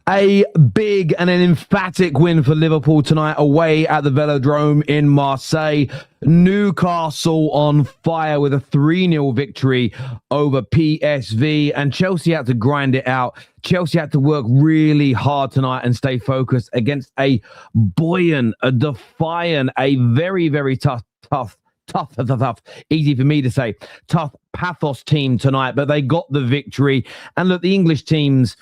A big and an emphatic win for Liverpool tonight away at the Velodrome in Marseille. Newcastle on fire with a 3-0 victory over PSV, and Chelsea had to grind it out. Chelsea had to work really hard tonight and stay focused against a buoyant, a defiant, a very, very tough, easy for me to say, tough Pafos team tonight, but they got the victory. And look, the English teams,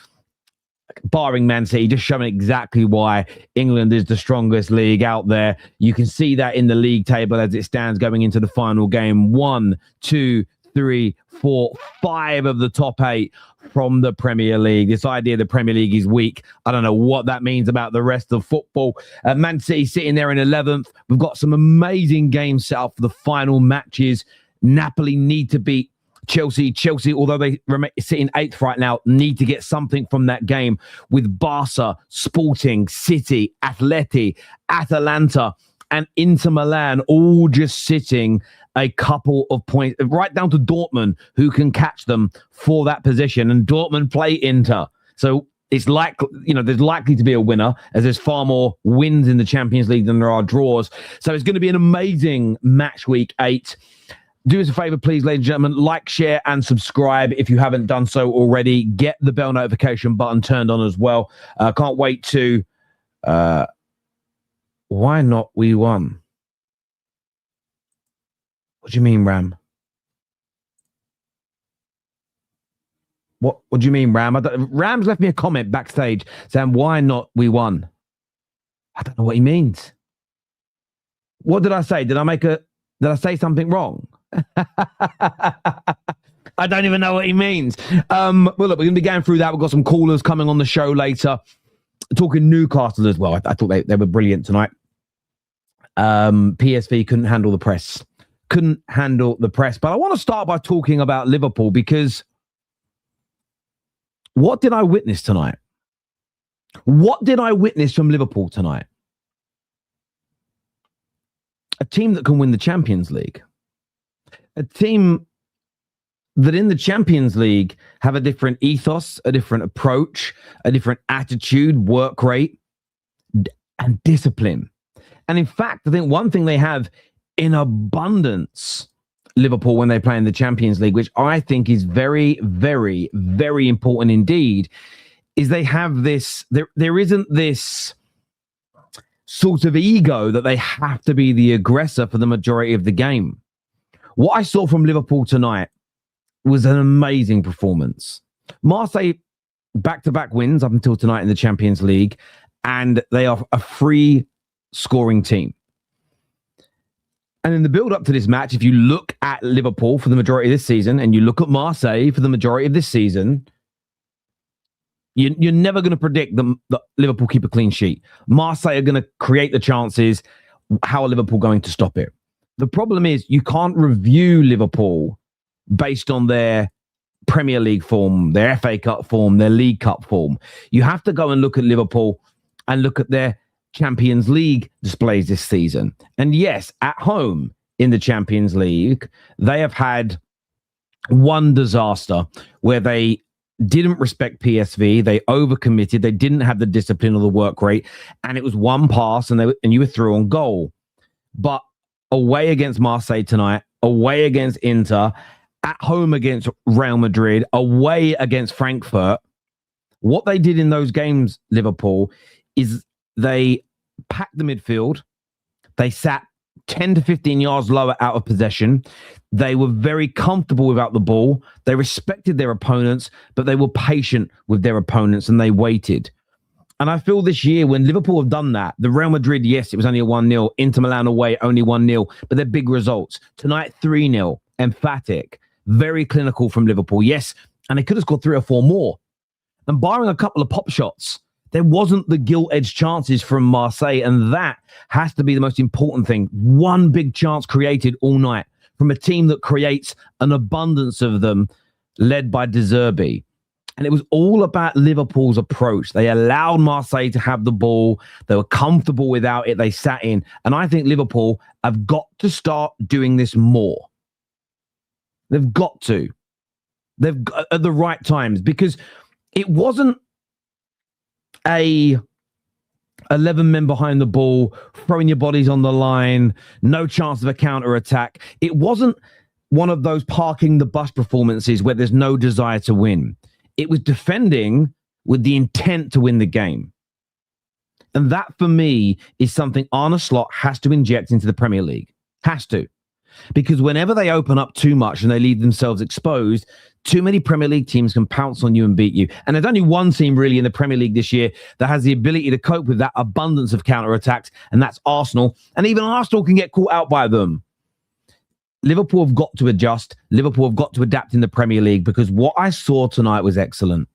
barring Man City, just showing exactly why England is the strongest league out there. You can see that in the league table as it stands going into the final game. 1, 2, 3, 4, 5 of the top 8 from the Premier League. This idea the Premier League is weak, I don't know what that means about the rest of football. Man City sitting there in 11th. We've got some amazing games set up for the final matches. Napoli need to beat Chelsea, although they sit in 8th right now, need to get something from that game, with Barca, Sporting, City, Atleti, Atalanta, and Inter Milan all just sitting a couple of points, right down to Dortmund, who can catch them for that position. And Dortmund play Inter. So it's like, there's likely to be a winner, as there's far more wins in the Champions League than there are draws. So it's going to be an amazing match week 8. Do us a favor, please, ladies and gentlemen, like, share, and subscribe if you haven't done so already. Get the bell notification button turned on as well. Can't wait to... why not we won? What do you mean, Ram? What do you mean, Ram? Ram's left me a comment backstage saying, why not we won? I don't know what he means. What did I say? Did I say something wrong? I don't even know what he means. Well, look, we're going to be going through that. We've got some callers coming on the show later, talking Newcastle as well. I thought they were brilliant tonight. PSV couldn't handle the press. But I want to start by talking about Liverpool, because what did I witness tonight? What did I witness from Liverpool tonight? A team that can win the Champions League. A team that in the Champions League have a different ethos, a different approach, a different attitude, work rate, and discipline. And in fact, I think one thing they have in abundance, Liverpool, when they play in the Champions League, which I think is very, very, very important indeed, is they have this, there isn't this sort of ego that they have to be the aggressor for the majority of the game. What I saw from Liverpool tonight was an amazing performance. Marseille, back-to-back wins up until tonight in the Champions League, and they are a free scoring team. And in the build-up to this match, if you look at Liverpool for the majority of this season, and you look at Marseille for the majority of this season, you're never going to predict that Liverpool keep a clean sheet. Marseille are going to create the chances. How are Liverpool going to stop it? The problem is you can't review Liverpool based on their Premier League form, their FA Cup form, their League Cup form. You have to go and look at Liverpool and look at their Champions League displays this season. And yes, at home in the Champions League, they have had one disaster where they didn't respect PSV. They overcommitted. They didn't have the discipline or the work rate. And it was one pass and you were through on goal. But away against Marseille tonight, away against Inter, at home against Real Madrid, away against Frankfurt, what they did in those games, Liverpool, is they packed the midfield. They sat 10 to 15 yards lower out of possession. They were very comfortable without the ball. They respected their opponents, but they were patient with their opponents and they waited. And I feel this year when Liverpool have done that, the Real Madrid, yes, it was only a 1-0. Inter Milan away, only 1-0. But they're big results. Tonight, 3-0. Emphatic. Very clinical from Liverpool. Yes, and they could have scored 3 or 4 more. And barring a couple of pop shots, there wasn't the gilt-edged chances from Marseille. And that has to be the most important thing. One big chance created all night from a team that creates an abundance of them, led by De Zerbi. And it was all about Liverpool's approach. They allowed Marseille to have the ball. They were comfortable without it. They sat in. And I think Liverpool have got to start doing this more. They've got to. They've got at the right times, because it wasn't a 11 men behind the ball, throwing your bodies on the line, no chance of a counter-attack. It wasn't one of those parking the bus performances where there's no desire to win. It was defending with the intent to win the game. And that, for me, is something Arne Slot has to inject into the Premier League. Has to. Because whenever they open up too much and they leave themselves exposed, too many Premier League teams can pounce on you and beat you. And there's only one team really in the Premier League this year that has the ability to cope with that abundance of counter-attacks, and that's Arsenal. And even Arsenal can get caught out by them. Liverpool have got to adjust. Liverpool have got to adapt in the Premier League, because what I saw tonight was excellent.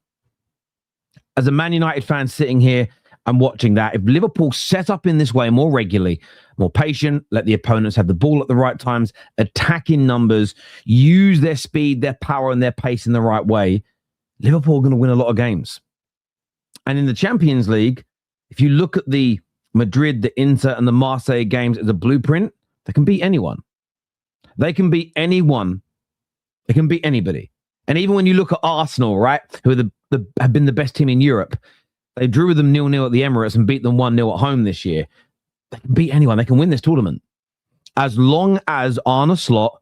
As a Man United fan sitting here and watching that, if Liverpool set up in this way more regularly, more patient, let the opponents have the ball at the right times, attack in numbers, use their speed, their power, and their pace in the right way, Liverpool are going to win a lot of games. And in the Champions League, if you look at the Madrid, the Inter, and the Marseille games as a blueprint, they can beat anyone. They can beat anyone. They can beat anybody. And even when you look at Arsenal, right, who are have been the best team in Europe, they drew with them 0-0 at the Emirates and beat them 1-0 at home this year. They can beat anyone. They can win this tournament. As long as Arne Slot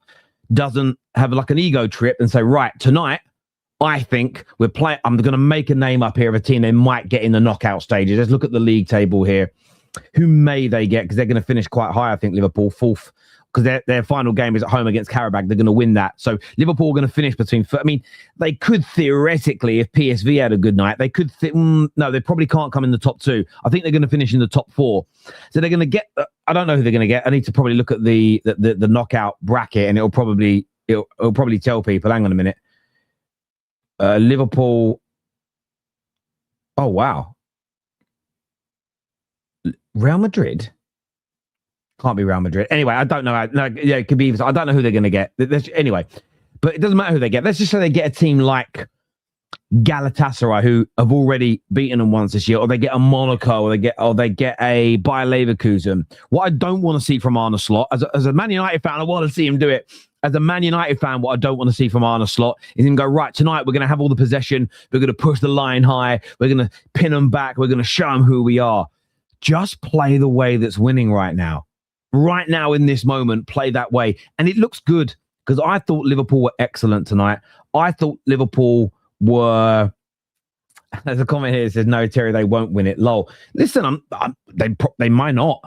doesn't have like an ego trip and say, right, tonight, I think I'm going to make a name up here of a team they might get in the knockout stages. Let's look at the league table here. Who may they get? Because they're going to finish quite high, I think, Liverpool, fourth. Because their final game is at home against Karabakh. They're going to win that. So Liverpool are going to finish between... I mean, they could theoretically, if PSV had a good night, they could... no, they probably can't come in the top 2. I think they're going to finish in the top 4. So they're going to get... I don't know who they're going to get. I need to probably look at the knockout bracket, and it'll probably tell people. Hang on a minute. Liverpool... Oh, wow. Real Madrid... Can't be Real Madrid. Anyway, I don't know. It could be. I don't know who they're going to get. Anyway, but it doesn't matter who they get. Let's just say they get a team like Galatasaray, who have already beaten them once this year, or they get a Monaco, or they get a Bayer Leverkusen. What I don't want to see from Arne Slot, as a Man United fan, I want to see him do it. As a Man United fan, what I don't want to see from Arne Slot is him go, right, tonight we're going to have all the possession. We're going to push the line high. We're going to pin them back. We're going to show them who we are. Just play the way that's winning right now. Right now in this moment, play that way. And it looks good, because I thought Liverpool were excellent tonight. I thought Liverpool were... There's a comment here that says, no, Terry, they won't win it. Lol. Listen, they might not.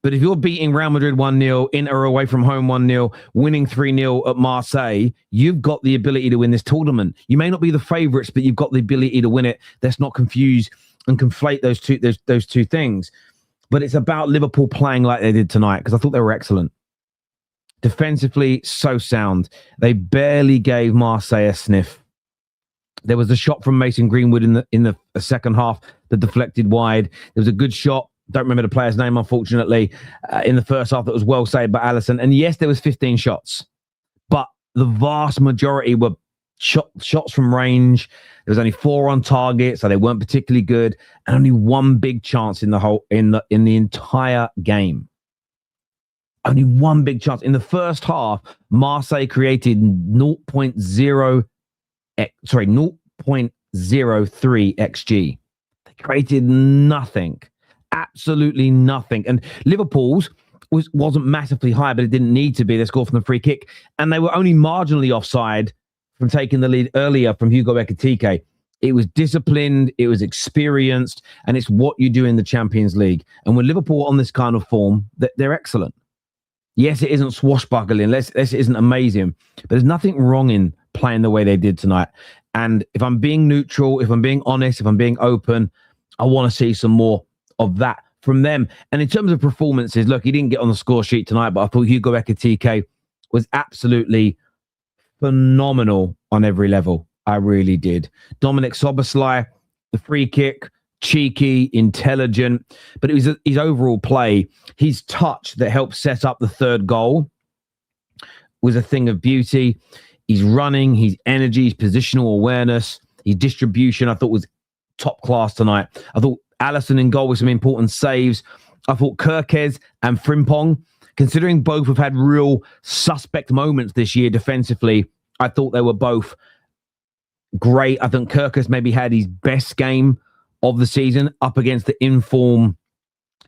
But if you're beating Real Madrid 1-0, Inter away from home 1-0, winning 3-0 at Marseille, you've got the ability to win this tournament. You may not be the favourites, but you've got the ability to win it. Let's not confuse and conflate those two things. But it's about Liverpool playing like they did tonight, because I thought they were excellent. Defensively, so sound. They barely gave Marseille a sniff. There was a shot from Mason Greenwood in the second half that deflected wide. There was a good shot. Don't remember the player's name, unfortunately, in the first half that was well saved by Alisson. And yes, there was 15 shots, but the vast majority were shots from range. There was only 4 on target, so they weren't particularly good, and only one big chance in the entire game. Only one big chance in the first half. Marseille created 0.03 xG. They created nothing, absolutely nothing. And Liverpool's wasn't massively high, but it didn't need to be. They scored from the free kick, and they were only marginally offside from taking the lead earlier from Hugo Ekitike. It was disciplined, it was experienced, and it's what you do in the Champions League. And when Liverpool are on this kind of form, they're excellent. Yes, it isn't swashbuckling, it isn't amazing, but there's nothing wrong in playing the way they did tonight. And if I'm being neutral, if I'm being honest, if I'm being open, I want to see some more of that from them. And in terms of performances, look, he didn't get on the score sheet tonight, but I thought Hugo Ekitike was absolutely phenomenal on every level. I really did. Dominic Szoboszlai, the free kick, cheeky, intelligent, but it was his overall play. His touch that helped set up the third goal was a thing of beauty. His running, his energy, his positional awareness, his distribution, I thought was top class tonight. I thought Alisson in goal with some important saves. I thought Kerkez and Frimpong, considering both have had real suspect moments this year defensively, I thought they were both great. I think Kerkez maybe had his best game of the season up against the inform.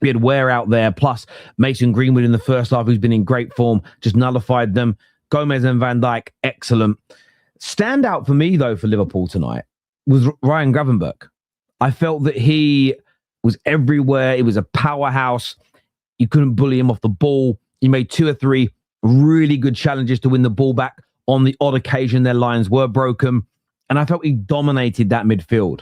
We had Ware out there, plus Mason Greenwood in the first half, who's been in great form, just nullified them. Gomez and Van Dijk, excellent. Standout for me, though, for Liverpool tonight was Ryan Gravenberch. I felt that he was everywhere. He was a powerhouse. You couldn't bully him off the ball. He made 2 or 3 really good challenges to win the ball back. On the odd occasion, their lines were broken. And I felt he dominated that midfield.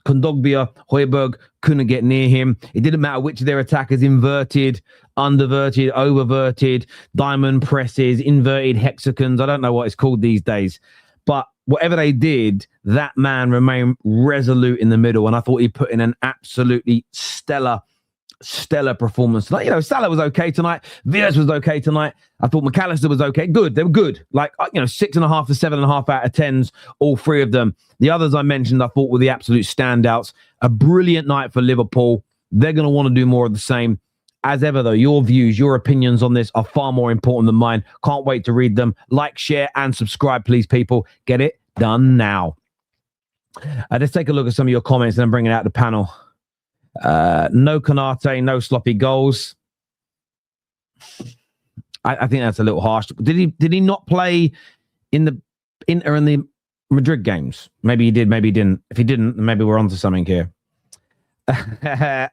Kondogbia, Højbjerg couldn't get near him. It didn't matter which of their attackers, inverted, underverted, oververted, diamond presses, inverted hexagons. I don't know what it's called these days. But whatever they did, that man remained resolute in the middle. And I thought he put in an absolutely stellar performance tonight. You know, Salah was okay tonight. Viers was okay tonight. I thought McAllister was okay. Good. They were good. Like, 6.5 to 7.5 out of 10s, all 3 of them. The others I mentioned, I thought were the absolute standouts. A brilliant night for Liverpool. They're going to want to do more of the same. As ever, though, your views, your opinions on this are far more important than mine. Can't wait to read them. Like, share, and subscribe, please, people. Get it done now. Let's take a look at some of your comments and then bring it out the panel. No Konate, no sloppy goals. I think that's a little harsh. Did he not play in the Inter and the Madrid games? Maybe he did, maybe he didn't. If he didn't, maybe we're onto something here.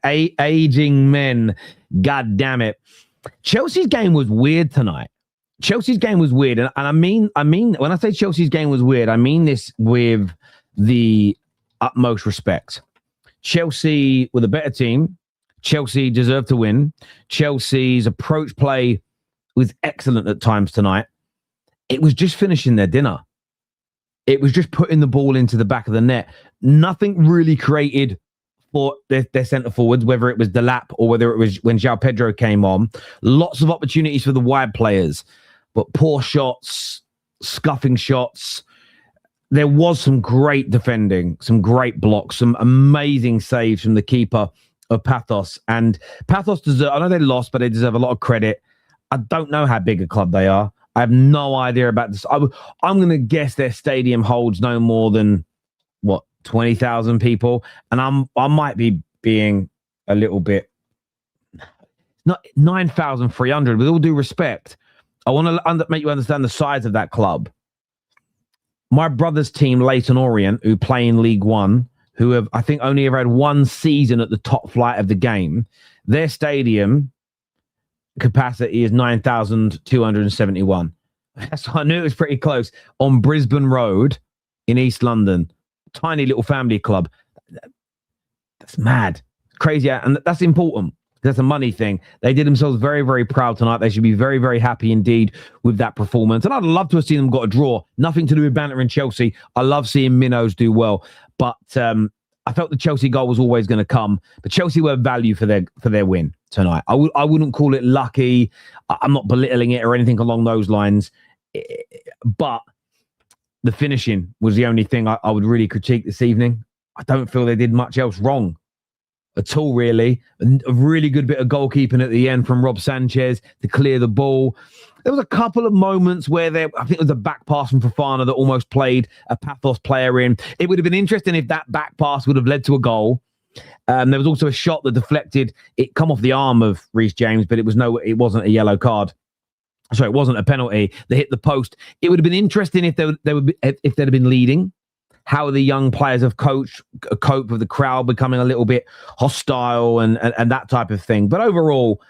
Aging men. God damn it. Chelsea's game was weird tonight. Chelsea's game was weird. And I mean, when I say Chelsea's game was weird, I mean this with the utmost respect. Chelsea were the better team. Chelsea deserved to win. Chelsea's approach play was excellent at times tonight. It was just finishing their dinner. It was just putting the ball into the back of the net. Nothing really created for their centre forwards, whether it was Delap or whether it was when João Pedro came on. Lots of opportunities for the wide players, but poor shots, scuffing shots. There was some great defending, some great blocks, some amazing saves from the keeper of Pafos. And Pafos deserve, I know they lost, but they deserve a lot of credit. I don't know how big a club they are. I have no idea about this. I'm going to guess their stadium holds no more than, 20,000 people. And I might be being a little bit, not 9,300, with all due respect. I want to make you understand the size of that club. My brother's team, Leyton Orient, who play in League One, who have, I think, only ever had one season at the top flight of the game, their stadium capacity is 9,271. So I knew it was pretty close. On Brisbane Road in East London. Tiny little family club. That's mad. Crazy. And that's important. That's a money thing. They did themselves very, very proud tonight. They should be very, very happy indeed with that performance. And I'd love to have seen them got a draw. Nothing to do with banter in Chelsea. I love seeing minnows do well. But I felt the Chelsea goal was always going to come. But Chelsea were value for their win tonight. I wouldn't call it lucky. I'm not belittling it or anything along those lines. But the finishing was the only thing I would really critique this evening. I don't feel they did much else wrong at all, really. A really good bit of goalkeeping at the end from Rob Sanchez to clear the ball. There was a couple of moments where I think it was a back pass from Fofana that almost played a Pafos player in. It would have been interesting if that back pass would have led to a goal. There was also a shot that deflected. It come off the arm of Reece James, but it wasn't a yellow card. Sorry, it wasn't a penalty. They hit the post. It would have been interesting if they'd have been leading. How the young players have coped with the crowd becoming a little bit hostile and that type of thing. But overall,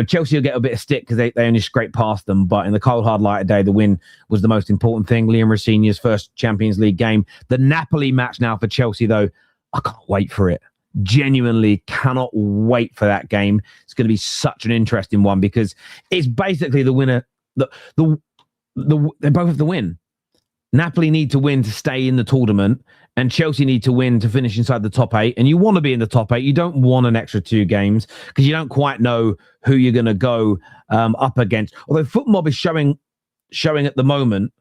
Chelsea will get a bit of stick because they only scraped past them. But in the cold, hard light of day, the win was the most important thing. Liam Rosenior's first Champions League game. The Napoli match now for Chelsea, though, I can't wait for it. Genuinely cannot wait for that game. It's going to be such an interesting one because it's basically the winner. They both have to win. Napoli need to win to stay in the tournament, and Chelsea need to win to finish inside the top 8. And you want to be in the top 8. You don't want an extra 2 games because you don't quite know who you're going to go up against. Although FootMob is showing at the moment,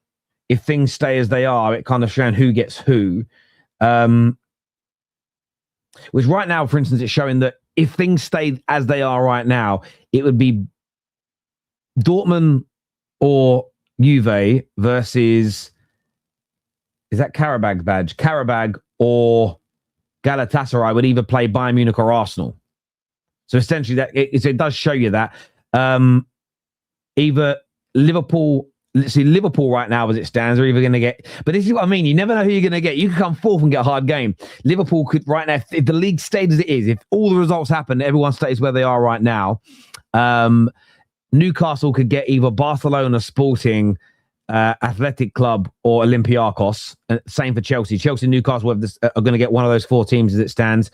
if things stay as they are, it kind of showing who gets who. Which right now, for instance, it's showing that if things stay as they are right now, it would be Dortmund or Juve versus, is that Karabag badge? Karabag or Galatasaray would either play Bayern Munich or Arsenal. So essentially, that it does show you that either Liverpool. See, Liverpool right now, as it stands, are either going to get. But this is what I mean. You never know who you're going to get. You could come fourth and get a hard game. Liverpool could right now, if the league stayed as it is, if all the results happen, everyone stays where they are right now. Newcastle could get either Barcelona, Sporting, Athletic Club, or Olympiacos. Same for Chelsea. Chelsea and Newcastle are going to get one of those four teams as it stands.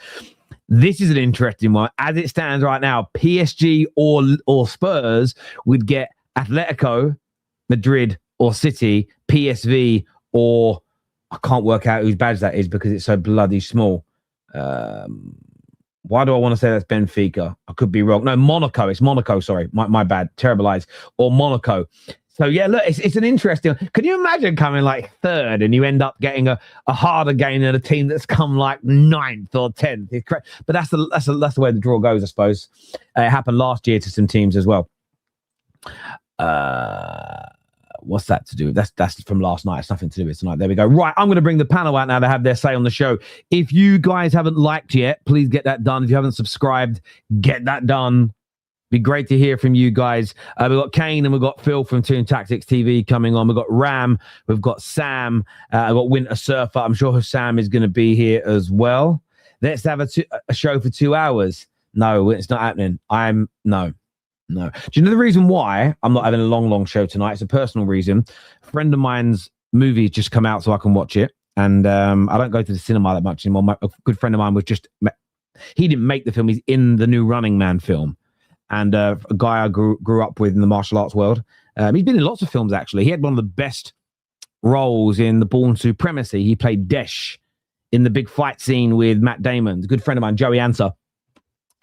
This is an interesting one. As it stands right now, PSG or Spurs would get Atletico Madrid or City, PSV, or I can't work out whose badge that is because it's so bloody small. Why do I want to say that's Benfica? I could be wrong. No, Monaco. It's Monaco. Sorry, my bad. Terrible eyes. Or Monaco. So yeah, look, it's an interesting. Can you imagine coming like third and you end up getting a harder game than a team that's come like 9th or 10th? But that's the way the draw goes, I suppose. It happened last year to some teams as well. What's that to do with? That's from last night. It's nothing to do with tonight. There we go. Right, I'm going to bring the panel out now to have their say on the show. If you guys haven't liked yet, please get that done. If you haven't subscribed, get that done. Be great to hear from you guys. We've got Kane and we've got Phil from Toon Tactics TV coming on. We've got Ram. We've got Sam. I've got Winter Surfer. I'm sure Husam is going to be here as well. Let's have a show for 2 hours. No, it's not happening. No. Do you know the reason why I'm not having a long show tonight? It's a personal reason. A friend of mine's movie's just come out so I can watch it. And I don't go to the cinema that much anymore. A good friend of mine he didn't make the film. He's in the new Running Man film. And a guy I grew up with in the martial arts world. He's been in lots of films, actually. He had one of the best roles in The Bourne Supremacy. He played Desh in the big fight scene with Matt Damon. A good friend of mine, Joey Anser.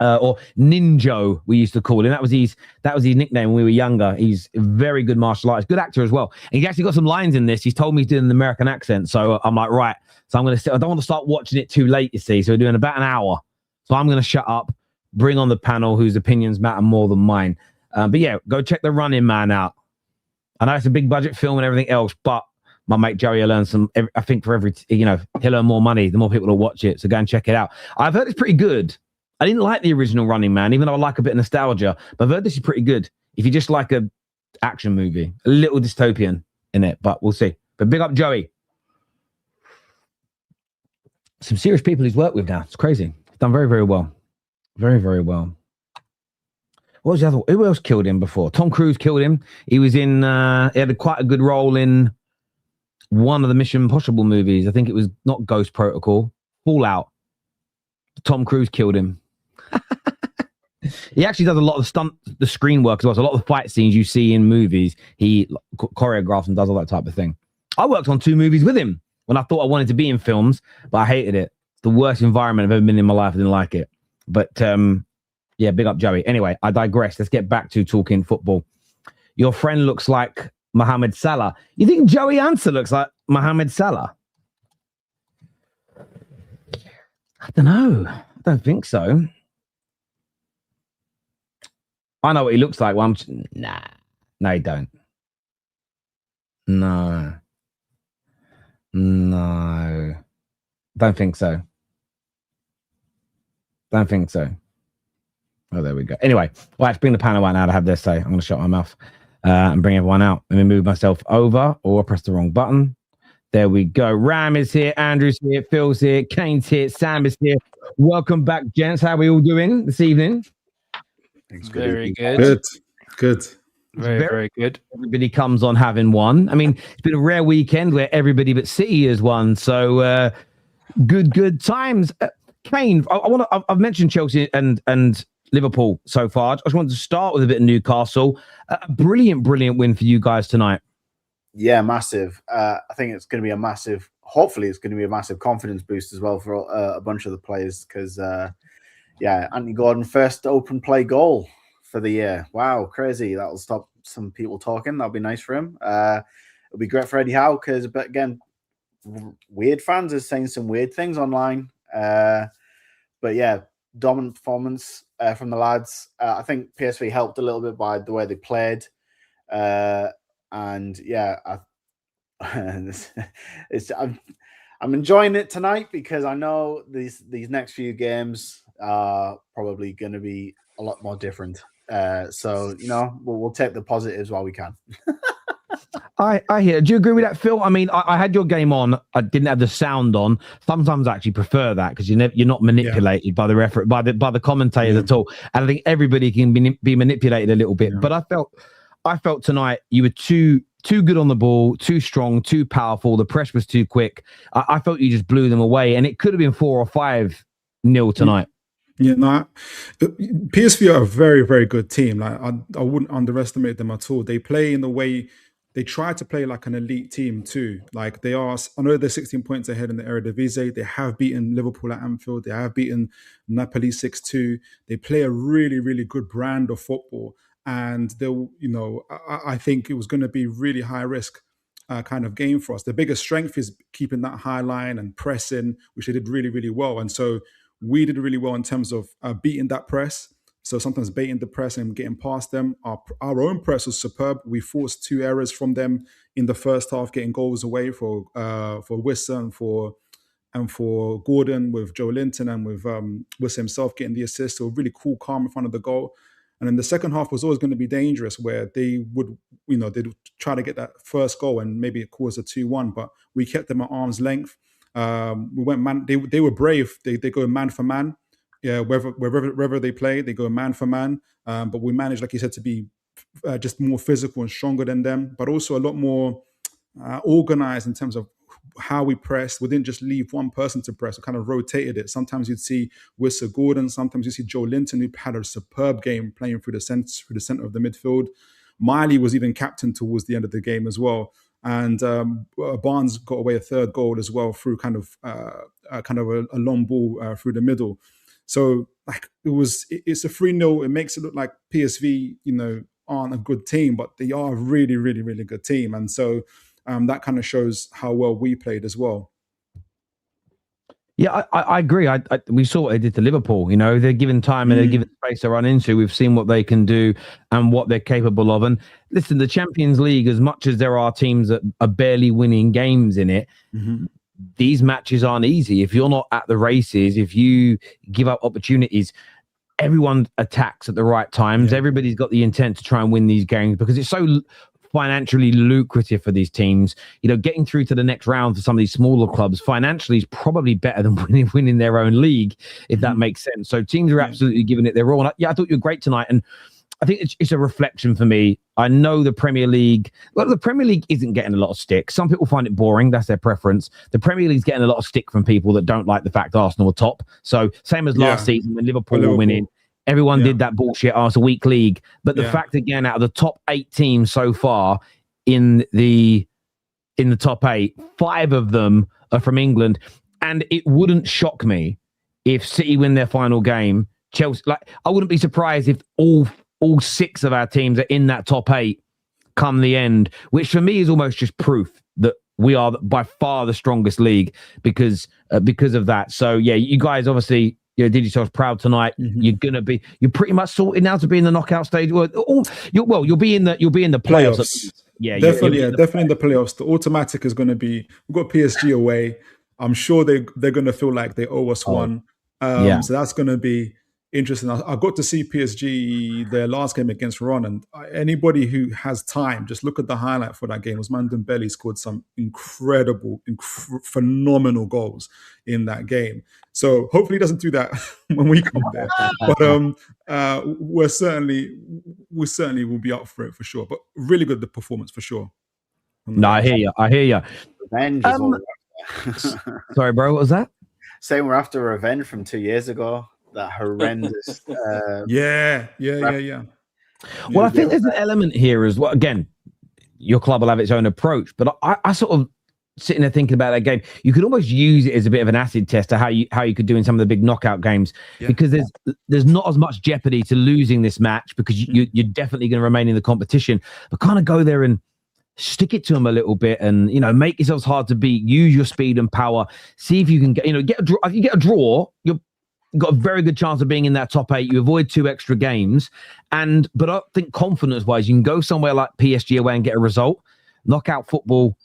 Or Ninjo, we used to call him. That was his nickname when we were younger. He's a very good martial artist, good actor as well. And he's actually got some lines in this. He's told me he's doing an American accent. So I'm like, right. So I don't want to start watching it too late, you see. So we're doing about an hour. So I'm going to shut up, bring on the panel whose opinions matter more than mine. But yeah, go check The Running Man out. I know it's a big budget film and everything else, but my mate Joey will learn I think for every, he'll earn more money, the more people will watch it. So go and check it out. I've heard it's pretty good. I didn't like the original Running Man, even though I like a bit of nostalgia. But I've heard this is pretty good. If you just like a action movie, a little dystopian in it, but we'll see. But big up Joey. Some serious people he's worked with now. It's crazy. He's done very, very well. Very, very well. What was the other? Who else killed him before? Tom Cruise killed him. He was in. He had quite a good role in one of the Mission Impossible movies. I think it was not Ghost Protocol. Fallout. Tom Cruise killed him. He actually does a lot of the screen work as well. So a lot of the fight scenes you see in movies, he choreographs and does all that type of thing. I worked on 2 movies with him when I thought I wanted to be in films, but I hated it. It's the worst environment I've ever been in my life. I didn't like it. But yeah, big up Joey. Anyway, I digress. Let's get back to talking football. Your friend looks like Mohamed Salah. You think Joey Anser looks like Mohamed Salah? I don't know. I don't think so. I know what he looks like. Well, no, you don't. No. Don't think so. Oh, there we go. Anyway, well, let's bring the panel out now to have their say. I'm going to shut my mouth and bring everyone out. Let me move myself over, or I pressed the wrong button. There we go. Ram is here. Andrew's here. Phil's here. Kane's here. Sam is here. Welcome back, gents. How are we all doing this evening? Very good. Good. Very good. Everybody comes on having won. I mean, it's been a rare weekend where everybody but City has won. So good times. Kane, I've mentioned Chelsea and Liverpool so far. I just wanted to start with a bit of Newcastle. Brilliant win for you guys tonight. Yeah, massive. I think it's going to be hopefully it's going to be a massive confidence boost as well for a bunch of the players because, Anthony Gordon, first open play goal for the year. Wow, crazy. That'll stop some people talking. That'll be nice for him. It'll be great for Eddie Howe because, but again, weird fans are saying some weird things online. But yeah, dominant performance from the lads. I think PSV helped a little bit by the way they played. And yeah, I'm I'm enjoying it tonight because I know these next few games are probably going to be a lot more different. So, we'll take the positives while we can. I hear. Do you agree with that, Phil? I mean, I had your game on. I didn't have the sound on. Sometimes I actually prefer that because you're not manipulated by the referee, by the commentators at all. And I think everybody can be manipulated a little bit. But I felt tonight you were too good on the ball, too strong, too powerful. The press was too quick. I felt you just blew them away, and it could have been 4 or 5-0 tonight. Yeah, no, PSV are a very, very good team. Like I wouldn't underestimate them at all. They play in the way they try to play like an elite team too. Like they are, I know they're 16 points ahead in the Eredivisie. They have beaten Liverpool at Anfield. They have beaten Napoli 6-2. They play a really, really good brand of football. And they'll, I think it was going to be really high risk kind of game for us. The biggest strength is keeping that high line and pressing, which they did really, really well. And so we did really well in terms of beating that press. So sometimes baiting the press and getting past them. Our own press was superb. We forced 2 errors from them in the first half, getting goals away for Wissa and for Gordon, with Joe Linton and with Wissa himself getting the assist. So really cool, calm in front of the goal. And then the second half was always going to be dangerous, where they would, they'd try to get that first goal and maybe it caused a 2-1. But we kept them at arm's length. We went man. They were brave. They go man for man. Yeah, wherever they play, they go man for man. But we managed, like you said, to be just more physical and stronger than them, but also a lot more organized in terms of how we pressed. We didn't just leave one person to press. We kind of rotated it. Sometimes you'd see Wissa Gordon. Sometimes you see Joe Linton, who had a superb game playing through the center of the midfield. Miley was even captain towards the end of the game as well. And Barnes got away a third goal as well through kind of a long ball through the middle. So like it's a 3-0. It makes it look like PSV, aren't a good team, but they are a really, really, really good team. And so that kind of shows how well we played as well. Yeah, I agree. We saw what they did to Liverpool. They're given time and they're given space to run into. We've seen what they can do and what they're capable of. And listen, the Champions League, as much as there are teams that are barely winning games in it, these matches aren't easy. If you're not at the races, if you give up opportunities, everyone attacks at the right times. Yeah. Everybody's got the intent to try and win these games because it's so financially lucrative for these teams. Getting through to the next round for some of these smaller clubs financially is probably better than winning their own league, if that makes sense. So teams are absolutely giving it their all. And I thought you were great tonight. And I think it's a reflection for me. I know the Premier League isn't getting a lot of stick. Some people find it boring. That's their preference. The Premier League's getting a lot of stick from people that don't like the fact Arsenal are top. So same as last season when Liverpool were winning. Everyone did that bullshit. It's a weak league. But the fact, again, out of the top 8 teams so far in the top 8, 5 of them are from England. And it wouldn't shock me if City win their final game. Chelsea, I wouldn't be surprised if all 6 of our teams are in that top 8 come the end, which for me is almost just proof that we are by far the strongest league because of that. So yeah, you guys obviously did yourselves proud tonight. You're pretty much sorted now to be in the knockout stage. You'll be in the playoffs. Yeah, definitely in the playoffs. The automatic is going to be, we've got PSG away. I'm sure they're going to feel like they owe us one. So that's going to be interesting. I got to see PSG their last game against Ron, and anybody who has time, just look at the highlight for that game. Ousmane Dembele scored some phenomenal goals in that game. So hopefully he doesn't do that when we come there. But we certainly will be up for it for sure. But really good, the performance for sure. No, I hear you. Revenge is all sorry, bro. What was that? Saying we're after revenge from 2 years ago. That horrendous. Yeah. Well, I think there's an element here as well. Again, your club will have its own approach, but I sort of sitting there thinking about that game. You could almost use it as a bit of an acid test to how you could do in some of the big knockout games, because there's not as much jeopardy to losing this match because you're definitely going to remain in the competition, but kind of go there and stick it to them a little bit and make yourselves hard to beat. Use your speed and power. See if you can get a draw. If you get a draw, you've got a very good chance of being in that top 8. You avoid 2 extra games, but I think confidence-wise, you can go somewhere like PSG away and get a result. Knockout football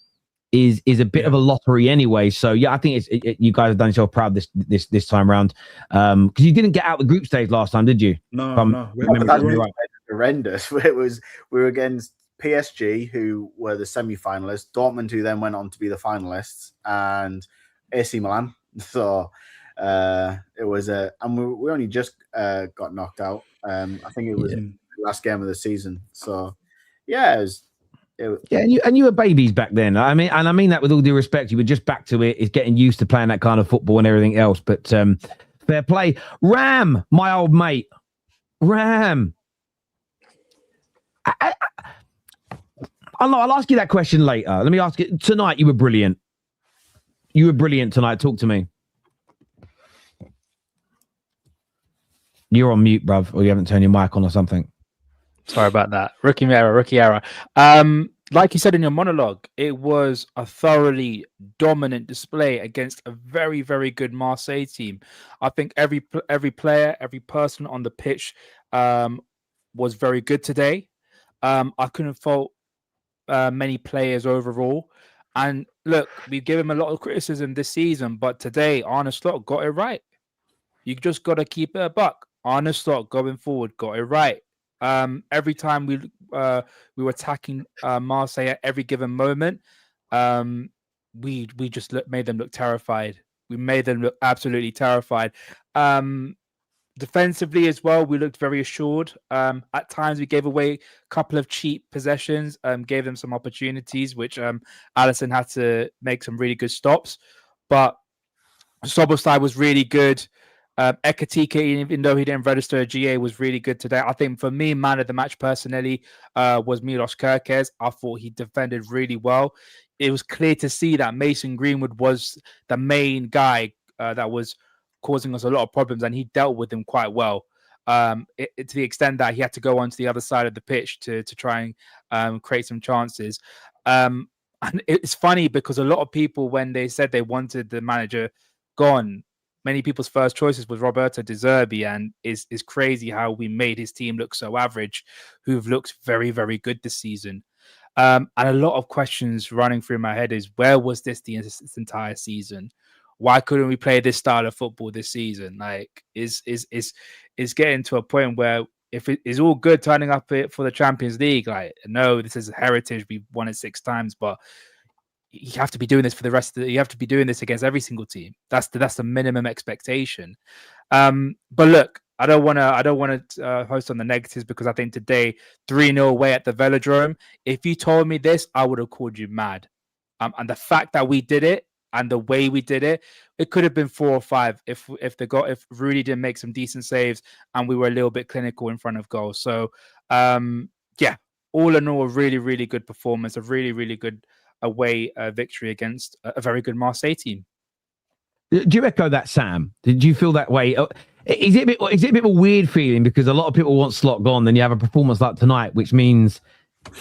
is a bit of a lottery anyway. So yeah, I think you guys have done yourself proud this time around, because you didn't get out the group stage last time, did you? No. Right. Horrendous. We were against PSG, who were the semi-finalists, Dortmund, who then went on to be the finalists, and AC Milan. So it was and we only just got knocked out. I think it was the last game of the season. So yeah, it was. And you were babies back then. I mean that with all due respect. You were just back to it. It's getting used to playing that kind of football and everything else. But fair play, Ram, my old mate, Ram. I'll ask you that question later. Let me ask you tonight. You were brilliant. You were brilliant tonight. Talk to me. You're on mute, bruv, or you haven't turned your mic on or something. Sorry about that. Rookie error. Like you said in your monologue, it was a thoroughly dominant display against a very, very good Marseille team. I think every player, every person on the pitch was very good today. I couldn't fault many players overall. And look, we've given him a lot of criticism this season, but today Arne Slot got it right. You just got to keep it a buck. Arne Slot going forward got it right. Every time we were attacking Marseille at every given moment, we just made them look terrified. We made them look absolutely terrified. Defensively as well, we looked very assured. At times, we gave away a couple of cheap possessions, gave them some opportunities, which Alisson had to make some really good stops. But Szoboszlai was really good. Ekatike, even though he didn't register a GA, was really good today. I think for me, man of the match personally was Milos Kerkez. I thought he defended really well. It was clear to see that Mason Greenwood was the main guy that was causing us a lot of problems, and he dealt with them quite well. To the extent that he had to go onto the other side of the pitch to try and create some chances. And it's funny because a lot of people, when they said they wanted the manager gone, many people's first choices was Roberto De Zerbi, and is crazy how we made his team look so average, who've looked very, very good this season. And a lot of questions running through my head is, where was this entire season? Why couldn't we play this style of football this season? Like, is getting to a point where if it is all good turning up for the Champions League, like, no, this is a heritage. We've won it 6 times, but you have to be doing this for the rest of you have to be doing this against every single team. That's the minimum expectation. But look, I don't want to host on the negatives, because I think today 3-0 away at the Velodrome, if you told me this, I would have called you mad. And the fact that we did it and the way we did it, it could have been 4 or 5 if Rudy didn't make some decent saves and we were a little bit clinical in front of goal. So yeah, all in all, a really, really good performance, a really, really good away victory against a very good Marseille team. Do you echo that, Sam? Did you feel that way? Is it a bit of a weird feeling, because a lot of people want Slot gone, then you have a performance like tonight, which means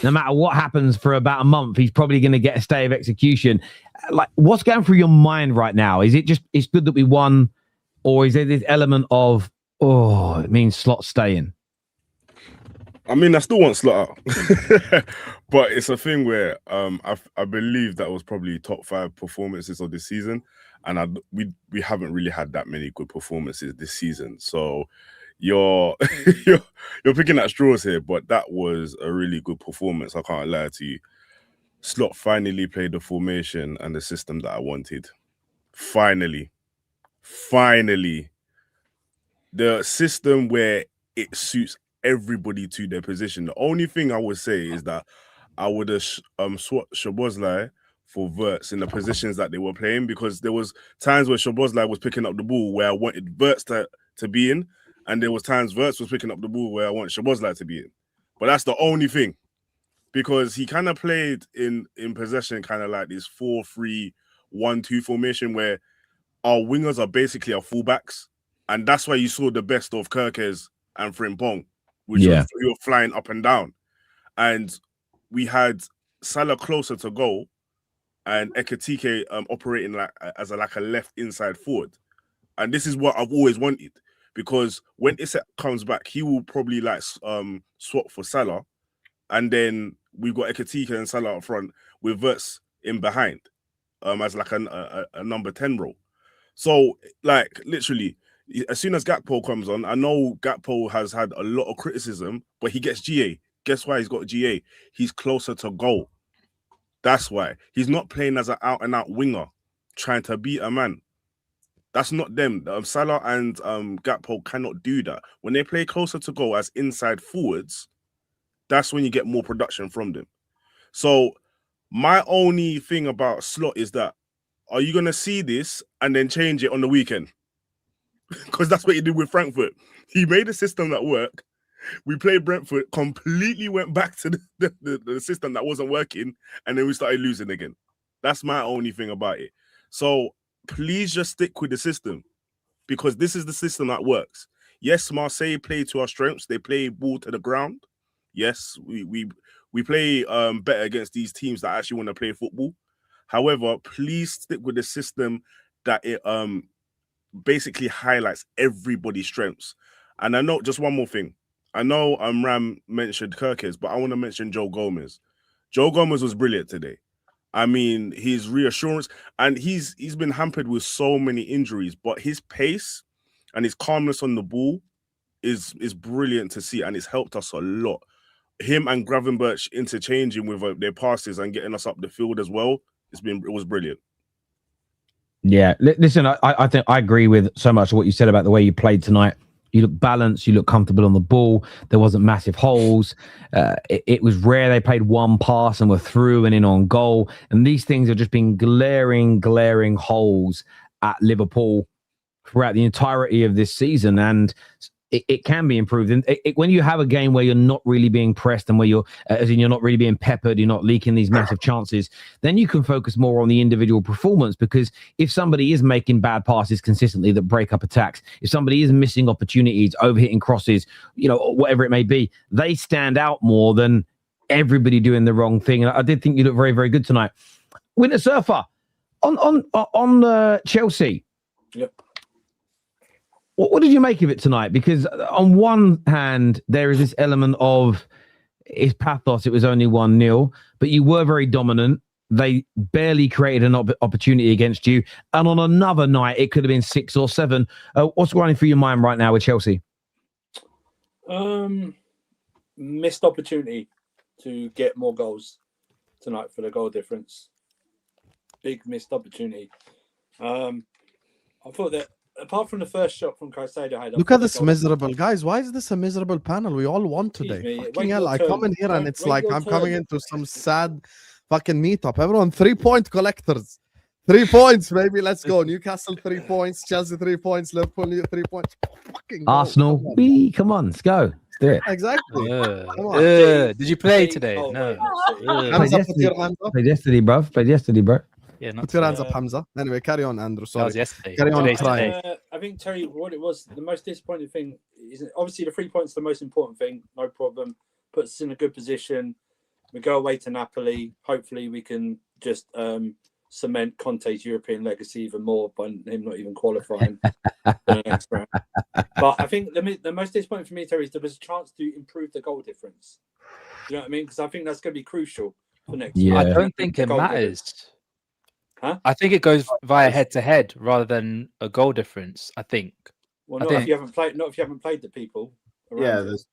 no matter what happens for about a month, he's probably going to get a stay of execution. Like, what's going through your mind right now? Is it just it's good that we won, or is there this element of, oh, it means Slot staying? I mean, I still want Slot out, but it's a thing where I believe that was probably top 5 performances of the season, and we haven't really had that many good performances this season. So you're picking at straws here, but that was a really good performance. I can't lie to you. Slot finally played the formation and the system that I wanted. Finally, the system where it suits everybody to their position. The only thing I would say is that I would have swapped Szoboszlai for Wirtz in the positions that they were playing, because there was times where Szoboszlai was picking up the ball where I wanted Wirtz to be in, and there was times Wirtz was picking up the ball where I wanted Szoboszlai to be in. But that's the only thing, because he kind of played in possession kind of like this 4-3-1-2 formation where our wingers are basically our fullbacks, and that's why you saw the best of Kerkez and Frimpong, which was, we were flying up and down. And we had Salah closer to goal and Ekatike operating as a left inside forward. And this is what I've always wanted, because when Isak comes back, he will probably swap for Salah. And then we've got Ekatike and Salah up front with Wirtz in behind, as like a number 10 role. So, like, literally, as soon as Gakpo comes on, I know Gakpo has had a lot of criticism, but he gets GA. Guess why he's got GA? He's closer to goal. That's why. He's not playing as an out-and-out winger, trying to beat a man. That's not them. Salah and Gakpo cannot do that. When they play closer to goal as inside forwards, that's when you get more production from them. So my only thing about Slot is that, are you going to see this and then change it on the weekend? Because that's what he did with Frankfurt. He made a system that worked. We played Brentford, completely went back to the system that wasn't working, and then we started losing again. That's my only thing about it. So please just stick with the system, because this is the system that works. Yes, Marseille play to our strengths. They play ball to the ground. Yes, we play better against these teams that actually want to play football. However, please stick with the system that it basically highlights everybody's strengths. And I know, just one more thing. I know Ram mentioned Kirkes, but I want to mention Joe Gomez. Joe Gomez was brilliant today. I mean, his reassurance, and he's been hampered with so many injuries, but his pace and his calmness on the ball is brilliant to see, and it's helped us a lot. Him and Gravenberch interchanging with their passes and getting us up the field as well, it was brilliant. Yeah, listen, I think I agree with so much of what you said about the way you played tonight. You look balanced, you look comfortable on the ball. There wasn't massive holes. It was rare they played one pass and were through and in on goal. And these things have just been glaring holes at Liverpool throughout the entirety of this season. And it can be improved. And when you have a game where you're not really being pressed and where you're not really being peppered, you're not leaking these massive chances, then you can focus more on the individual performance. Because if somebody is making bad passes consistently that break up attacks, if somebody is missing opportunities, overhitting crosses, whatever it may be, they stand out more than everybody doing the wrong thing. And I did think you looked very, very good tonight. Winter Surfer, on Chelsea. Yep. What did you make of it tonight? Because on one hand, there is this element of it's Pafos. It was only 1-0, but you were very dominant. They barely created an opportunity against you. And on another night, it could have been 6 or 7. What's running through your mind right now with Chelsea? Missed opportunity to get more goals tonight for the goal difference. Big missed opportunity. I thought that, apart from the first shot from Caicedo, look at this miserable guys. Why is this a miserable panel? We all won today. Fucking hell, I come in here and it's like I'm coming into some sad fucking meetup. Everyone 3-point collectors. 3 points, baby. Let's go. Newcastle 3 points, Chelsea 3 points, Liverpool 3 points. Fucking Arsenal. Come on, let's go. Let's do it. Exactly. Did you play today? No. Played yesterday, bro. Yeah, put your hands up, Hamza. Anyway, carry on, Andrew. Sorry. That was yesterday. Carry on crying. I think, Terry, what it was, the most disappointing thing is obviously the 3 points, the most important thing. No problem. Puts us in a good position. We go away to Napoli. Hopefully, we can just cement Conte's European legacy even more by him not even qualifying for the next round. But I think the most disappointing for me, Terry, is there was a chance to improve the goal difference. You know what I mean? Because I think that's going to be crucial for next year. I don't think it matters. Huh? I think it goes via head-to-head rather than a goal difference. I think. Well, if you haven't played the people. There's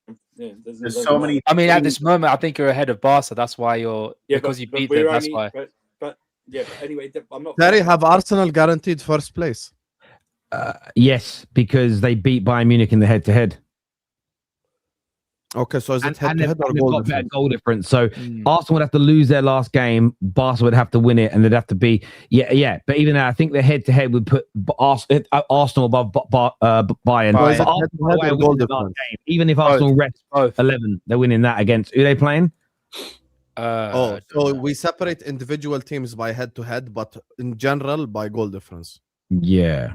so many. I mean, at this moment, I think you're ahead of Barca. That's why you beat them. That's why. But anyway, I'm not. Terry, have Arsenal guaranteed first place? Yes, because they beat Bayern Munich in the head-to-head. Okay, so is it and head-to-head or goal difference? Goal difference? So Arsenal would have to lose their last game, Barca would have to win it, and they'd have to be But even now, I think the head-to-head would put Arsenal above Bayern. Even if Arsenal rest 11, they're winning that against who are they playing? So we separate individual teams by head-to-head, but in general by goal difference. Yeah.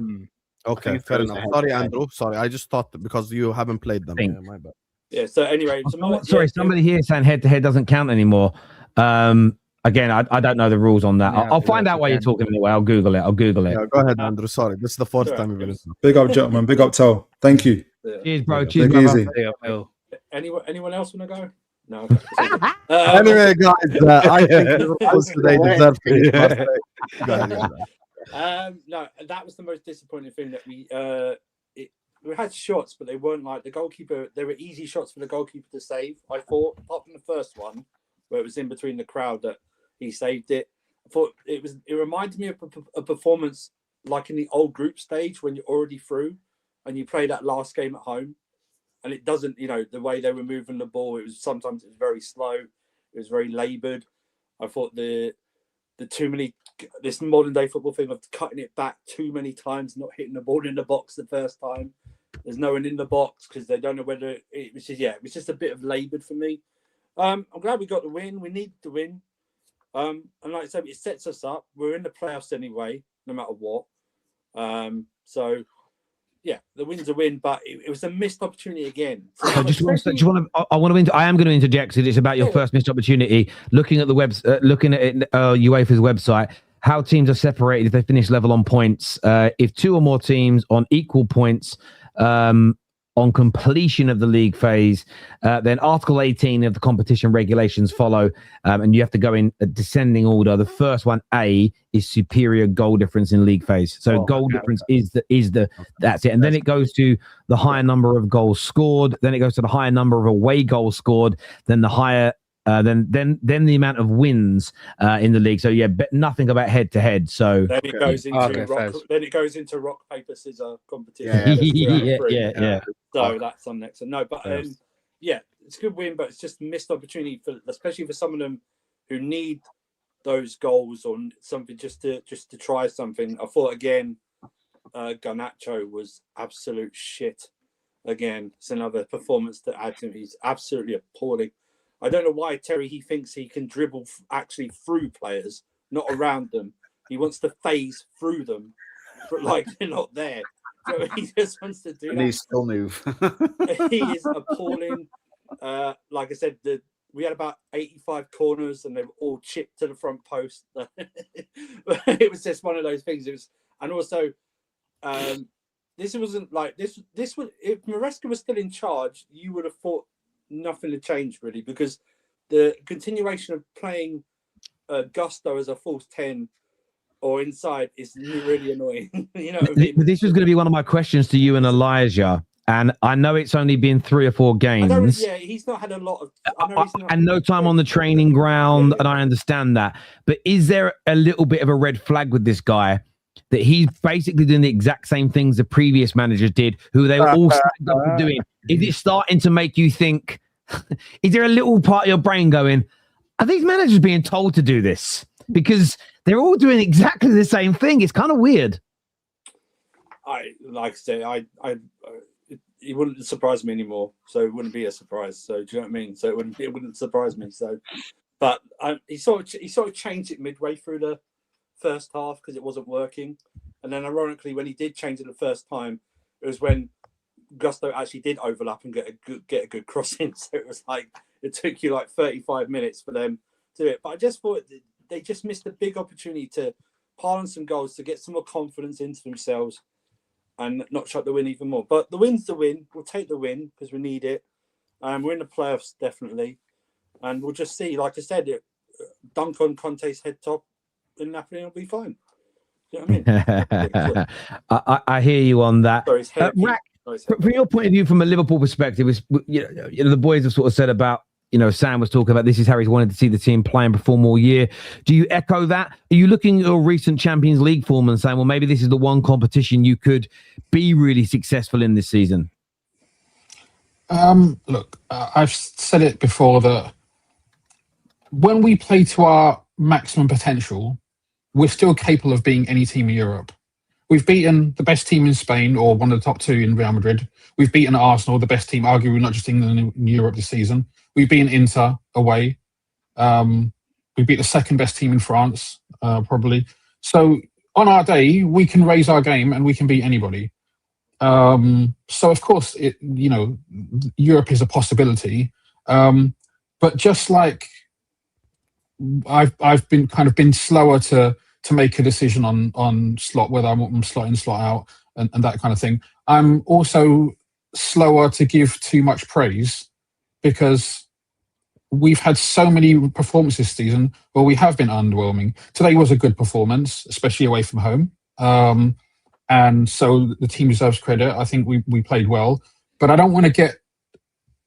Okay, fair enough. Sorry, Andrew. Sorry, I just thought because you haven't played them. Yeah, my bad. Yeah, so anyway. Somebody here saying head-to-head doesn't count anymore. Again, I don't know the rules on that. I'll find out why you're talking anyway. I'll Google it. Yeah, go ahead, Andrew. Sorry, this is the fourth time we've been listening. Big up, gentlemen. Big up, Tel. Thank you. Cheers, bro. Cheers, brother. Anyone else want to go? No. Okay. Anyway, guys, I think Liverpool today deserve to beat Marseille. No, that was the most disappointing thing that we had shots, but they weren't like the goalkeeper. They were easy shots for the goalkeeper to save. I thought, apart from the first one, where it was in between the crowd that he saved it. I thought it reminded me of a performance like in the old group stage when you're already through and you play that last game at home, and it doesn't, the way they were moving the ball, sometimes it was very slow, it was very laboured. I thought the too many, this modern day football thing of cutting it back too many times, not hitting the ball in the box the first time. There's no one in the box because they don't know whether it was just a bit of laboured for me. I'm glad we got the win. We needed the win. And like I said, it sets us up. We're in the playoffs anyway, no matter what. So yeah, the win's a win, but it was a missed opportunity again. So I am going to interject because it's about your first missed opportunity. Looking at the looking at UEFA's website, how teams are separated if they finish level on points. If two or more teams on equal points on completion of the league phase, then Article 18 of the competition regulations follow, and you have to go in a descending order. The first one, A, is superior goal difference in league phase. So goal difference is that's it, and then it goes to the higher number of goals scored. Then it goes to the higher number of away goals scored. Then the higher. Then the amount of wins in the league. So yeah, but nothing about head to head. So then it goes into rock paper scissors competition. Yeah. So that's on next. No, but yeah, it's a good win, but it's just a missed opportunity especially for some of them who need those goals or something just to try something. I thought again, Garnacho was absolute shit. Again, it's another performance to add to him. He's absolutely appalling. I don't know why he thinks he can dribble actually through players, not around them. He wants to phase through them, but like they're not there. So he just wants to do that. He still move. He is appalling. Like I said, we had about 85 corners and they were all chipped to the front post. It was just one of those things. And also, this wasn't like this. This was, if Maresca was still in charge, you would have thought nothing had changed really, because the continuation of playing Gusto as a false 10 or inside is really annoying. You know what I mean? This was going to be one of my questions to you and Elijah, and I know it's only been 3 or 4 games. He's not had a lot of and no time on the training ground, and I understand that. But is there a little bit of a red flag with this guy that he's basically doing the exact same things the previous managers did, who they were all doing? Is it starting to make you think, is there a little part of your brain going, are these managers being told to do this? Because they're all doing exactly the same thing. It's kind of weird. It wouldn't surprise me anymore. So it wouldn't be a surprise. So do you know what I mean? So it wouldn't surprise me. So, but he sort of changed it midway through the first half because it wasn't working, and then ironically, when he did change it the first time, it was when Gusto actually did overlap and get a good cross in. So it was like it took you like 35 minutes for them to do it. But I just thought they just missed a big opportunity to pile on some goals to get some more confidence into themselves and not shut the win even more. But the win's the win. We'll take the win because we need it. We're in the playoffs definitely, and we'll just see. Like I said, dunk on Conte's head top in Napoli, it'll be fine. You know what I mean? I hear you on that. Sorry, Rack, from your point of view, from a Liverpool perspective, the boys have sort of said about, Sam was talking about this is how he's wanted to see the team play and perform all year. Do you echo that? Are you looking at your recent Champions League form and saying, well, maybe this is the one competition you could be really successful in this season? Look, I've said it before that when we play to our maximum potential, we're still capable of beating any team in Europe. We've beaten the best team in Spain, or one of the top 2 in Real Madrid. We've beaten Arsenal, the best team, arguably not just England in Europe this season. We've beaten Inter away. We beat the second best team in France, probably. So on our day, we can raise our game and we can beat anybody. So of course, Europe is a possibility. But just like I've been slower to make a decision on slot, whether I'm slot in, slot out, and that kind of thing. I'm also slower to give too much praise because we've had so many performances this season where we have been underwhelming. Today was a good performance, especially away from home. And so the team deserves credit. I think we played well, but I don't want to get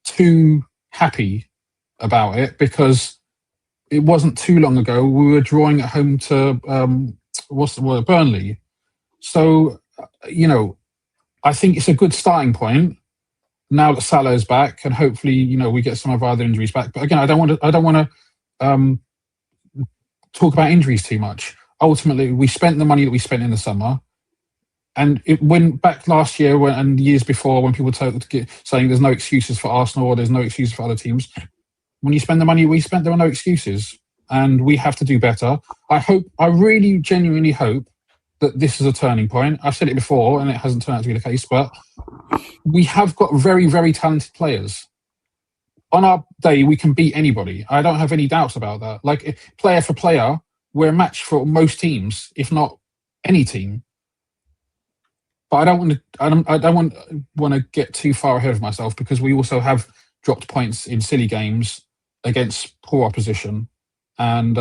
too happy about it because it wasn't too long ago we were drawing at home to Burnley. So, I think it's a good starting point now that Salah is back, and hopefully, we get some of our other injuries back. But again, I don't want to talk about injuries too much. Ultimately, we spent the money that we spent in the summer. And it went back last year and years before when people saying there's no excuses for Arsenal or there's no excuses for other teams. When you spend the money we spent, there are no excuses. And we have to do better. I really genuinely hope that this is a turning point. I've said it before and it hasn't turned out to be the case, but we have got very, very talented players. On our day, we can beat anybody. I don't have any doubts about that. Like, player for player, we're a match for most teams, if not any team. But I don't want to get too far ahead of myself because we also have dropped points in silly games against poor opposition, and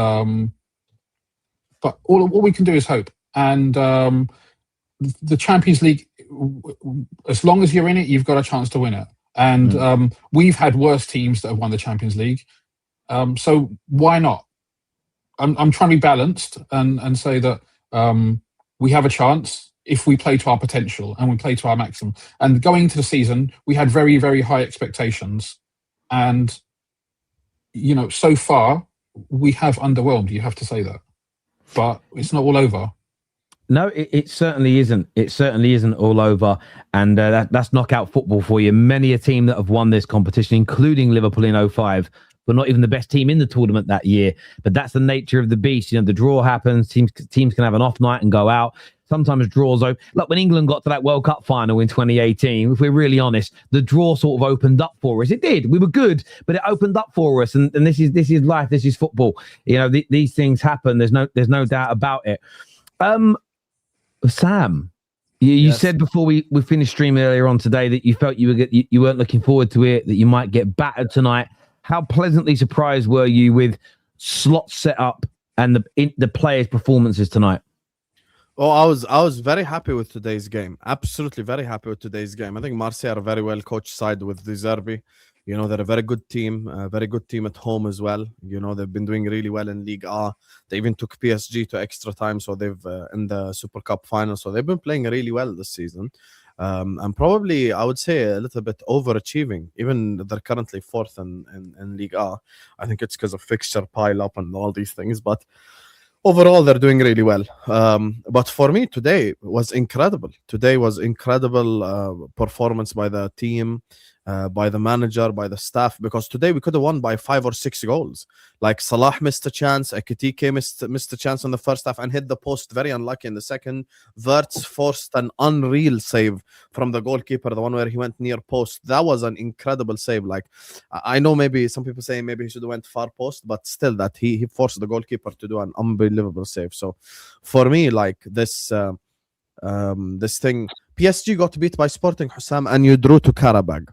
but all we can do is hope. And the Champions League, as long as you're in it, you've got a chance to win it. And we've had worse teams that have won the Champions League, so why not? I'm trying to be balanced and say that we have a chance if we play to our potential and we play to our maximum. And going into the season, we had very, very high expectations. And, so far, we have underwhelmed. You have to say that. But it's not all over. No, it certainly isn't. It certainly isn't all over. And that's knockout football for you. Many a team that have won this competition, including Liverpool in 2005, but not even the best team in the tournament that year. But that's the nature of the beast. The draw happens. Teams can have an off night and go out. Sometimes draws open. Look, when England got to that World Cup final in 2018, if we're really honest, the draw sort of opened up for us. It did. We were good, but it opened up for us. And this is life. This is football. These things happen. There's no doubt about it. Sam, you said before we finished streaming earlier on today that you felt you weren't looking forward to it, that you might get battered tonight. How pleasantly surprised were you with slot setup and the players' performances tonight? Oh, I was very happy with today's game. Absolutely very happy with today's game. I think Marseille are a very well coached side with De Zerbi. They're a very good team at home as well. They've been doing really well in Ligue A. They even took PSG to extra time, so they've in the Super Cup final. So they've been playing really well this season. And probably, I would say, a little bit overachieving. Even they're currently fourth in Ligue A. I think it's because of fixture pile up and all these things. But overall, they're doing really well. But for me, today was incredible. Today was incredible performance by the team, by the manager, by the staff, because today we could have won by 5 or 6 goals. Like Salah missed a chance, Ekitike missed a chance in the first half and hit the post, very unlucky in the second. Wirtz forced an unreal save from the goalkeeper, the one where he went near post. That was an incredible save. Like, I know maybe some people say maybe he should have went far post, but still that he forced the goalkeeper to do an unbelievable save. So for me, like this thing, PSG got beat by Sporting, Husam, and you drew to Karabag.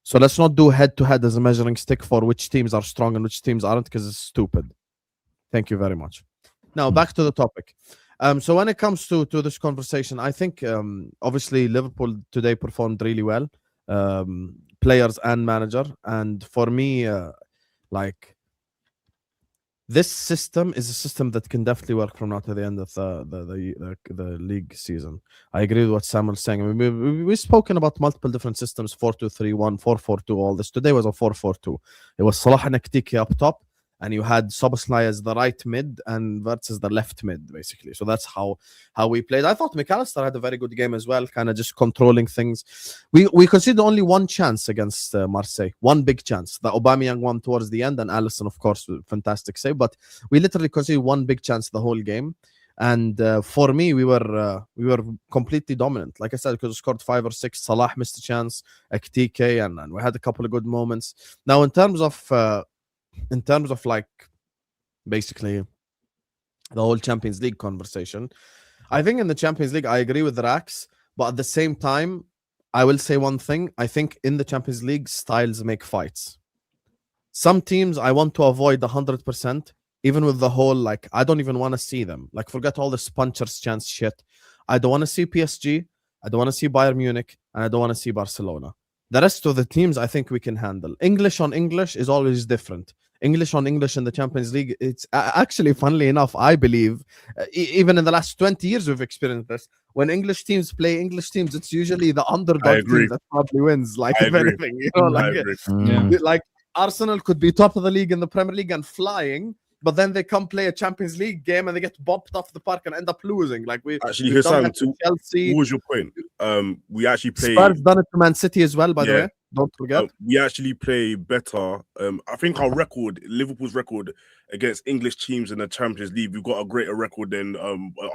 So let's not do head-to-head as a measuring stick for which teams are strong and which teams aren't, because it's stupid. Thank you very much. Now, back to the topic. So when it comes to this conversation, I think, obviously, Liverpool today performed really well, players and manager. And for me, this system is a system that can definitely work from now to the end of the league season. I agree with what Samuel's saying. I mean, we've spoken about multiple different systems, 4-2-3-1, 4-4-2, all this. Today was a 4-4-2. It was Salah and Ekitike up top, and you had Szoboszlai as the right mid and Wirtz as the left mid, basically. So that's how we played. I thought McAllister had a very good game as well, kind of just controlling things. We conceded only one chance against Marseille, one big chance. The Aubameyang one towards the end, and Alisson, of course, fantastic save. But we literally conceded one big chance the whole game. And for me, we were completely dominant. Like I said, because we scored 5 or 6. Salah missed a chance, Ekitike, and we had a couple of good moments. Now, in terms of like basically the whole Champions League conversation, I think in the Champions League, I agree with Rax, but at the same time, I will say one thing. I think in the Champions League, styles make fights. Some teams I want to avoid 100%, even with the whole, like, I don't even want to see them. Like, forget all the sponsors chance shit. I don't want to see PSG. I don't want to see Bayern Munich. And I don't want to see Barcelona. The rest of the teams, I think we can handle. English on English is always different. English on English in the Champions League, it's actually, funnily enough, I believe, even in the last 20 years we've experienced this. When English teams play English teams, it's usually the underdog team that probably wins. Like, if anything, you know, like Arsenal could be top of the league in the Premier League and flying, but then they come play a Champions League game and they get bopped off the park and end up losing. Like actually, Husam, Chelsea. What was your point? We actually play. Spurs done it to Man City as well, by the way. Don't forget. We actually play better. I think our record, Liverpool's record against English teams in the Champions League, we've got a greater record than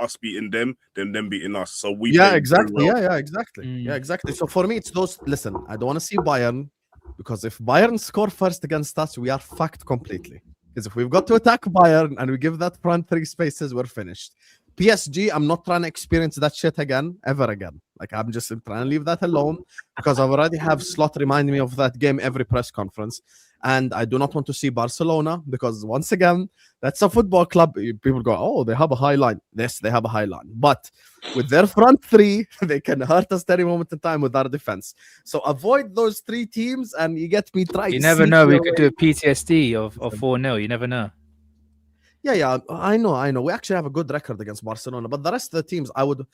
us beating them than them beating us. So we exactly. Well. Yeah, exactly. Yeah, exactly. So for me, it's those. Listen, I don't want to see Bayern, because if Bayern score first against us, we are fucked completely. Because if we've got to attack Bayern and we give that front 3 spaces, we're finished. PSG, I'm not trying to experience that shit again, ever again. Like, I'm just trying to leave that alone, because I've already have Slot remind me of that game every press conference. And I do not want to see Barcelona, because once again, that's a football club. People go, oh, they have a high line. Yes, they have a high line. But with their front 3, they can hurt us at any moment in time with our defense. So avoid those 3 teams and you get me trying. You never know. We could do a PTSD of 4-0. You never know. Yeah, I know. We actually have a good record against Barcelona, but the rest of the teams I would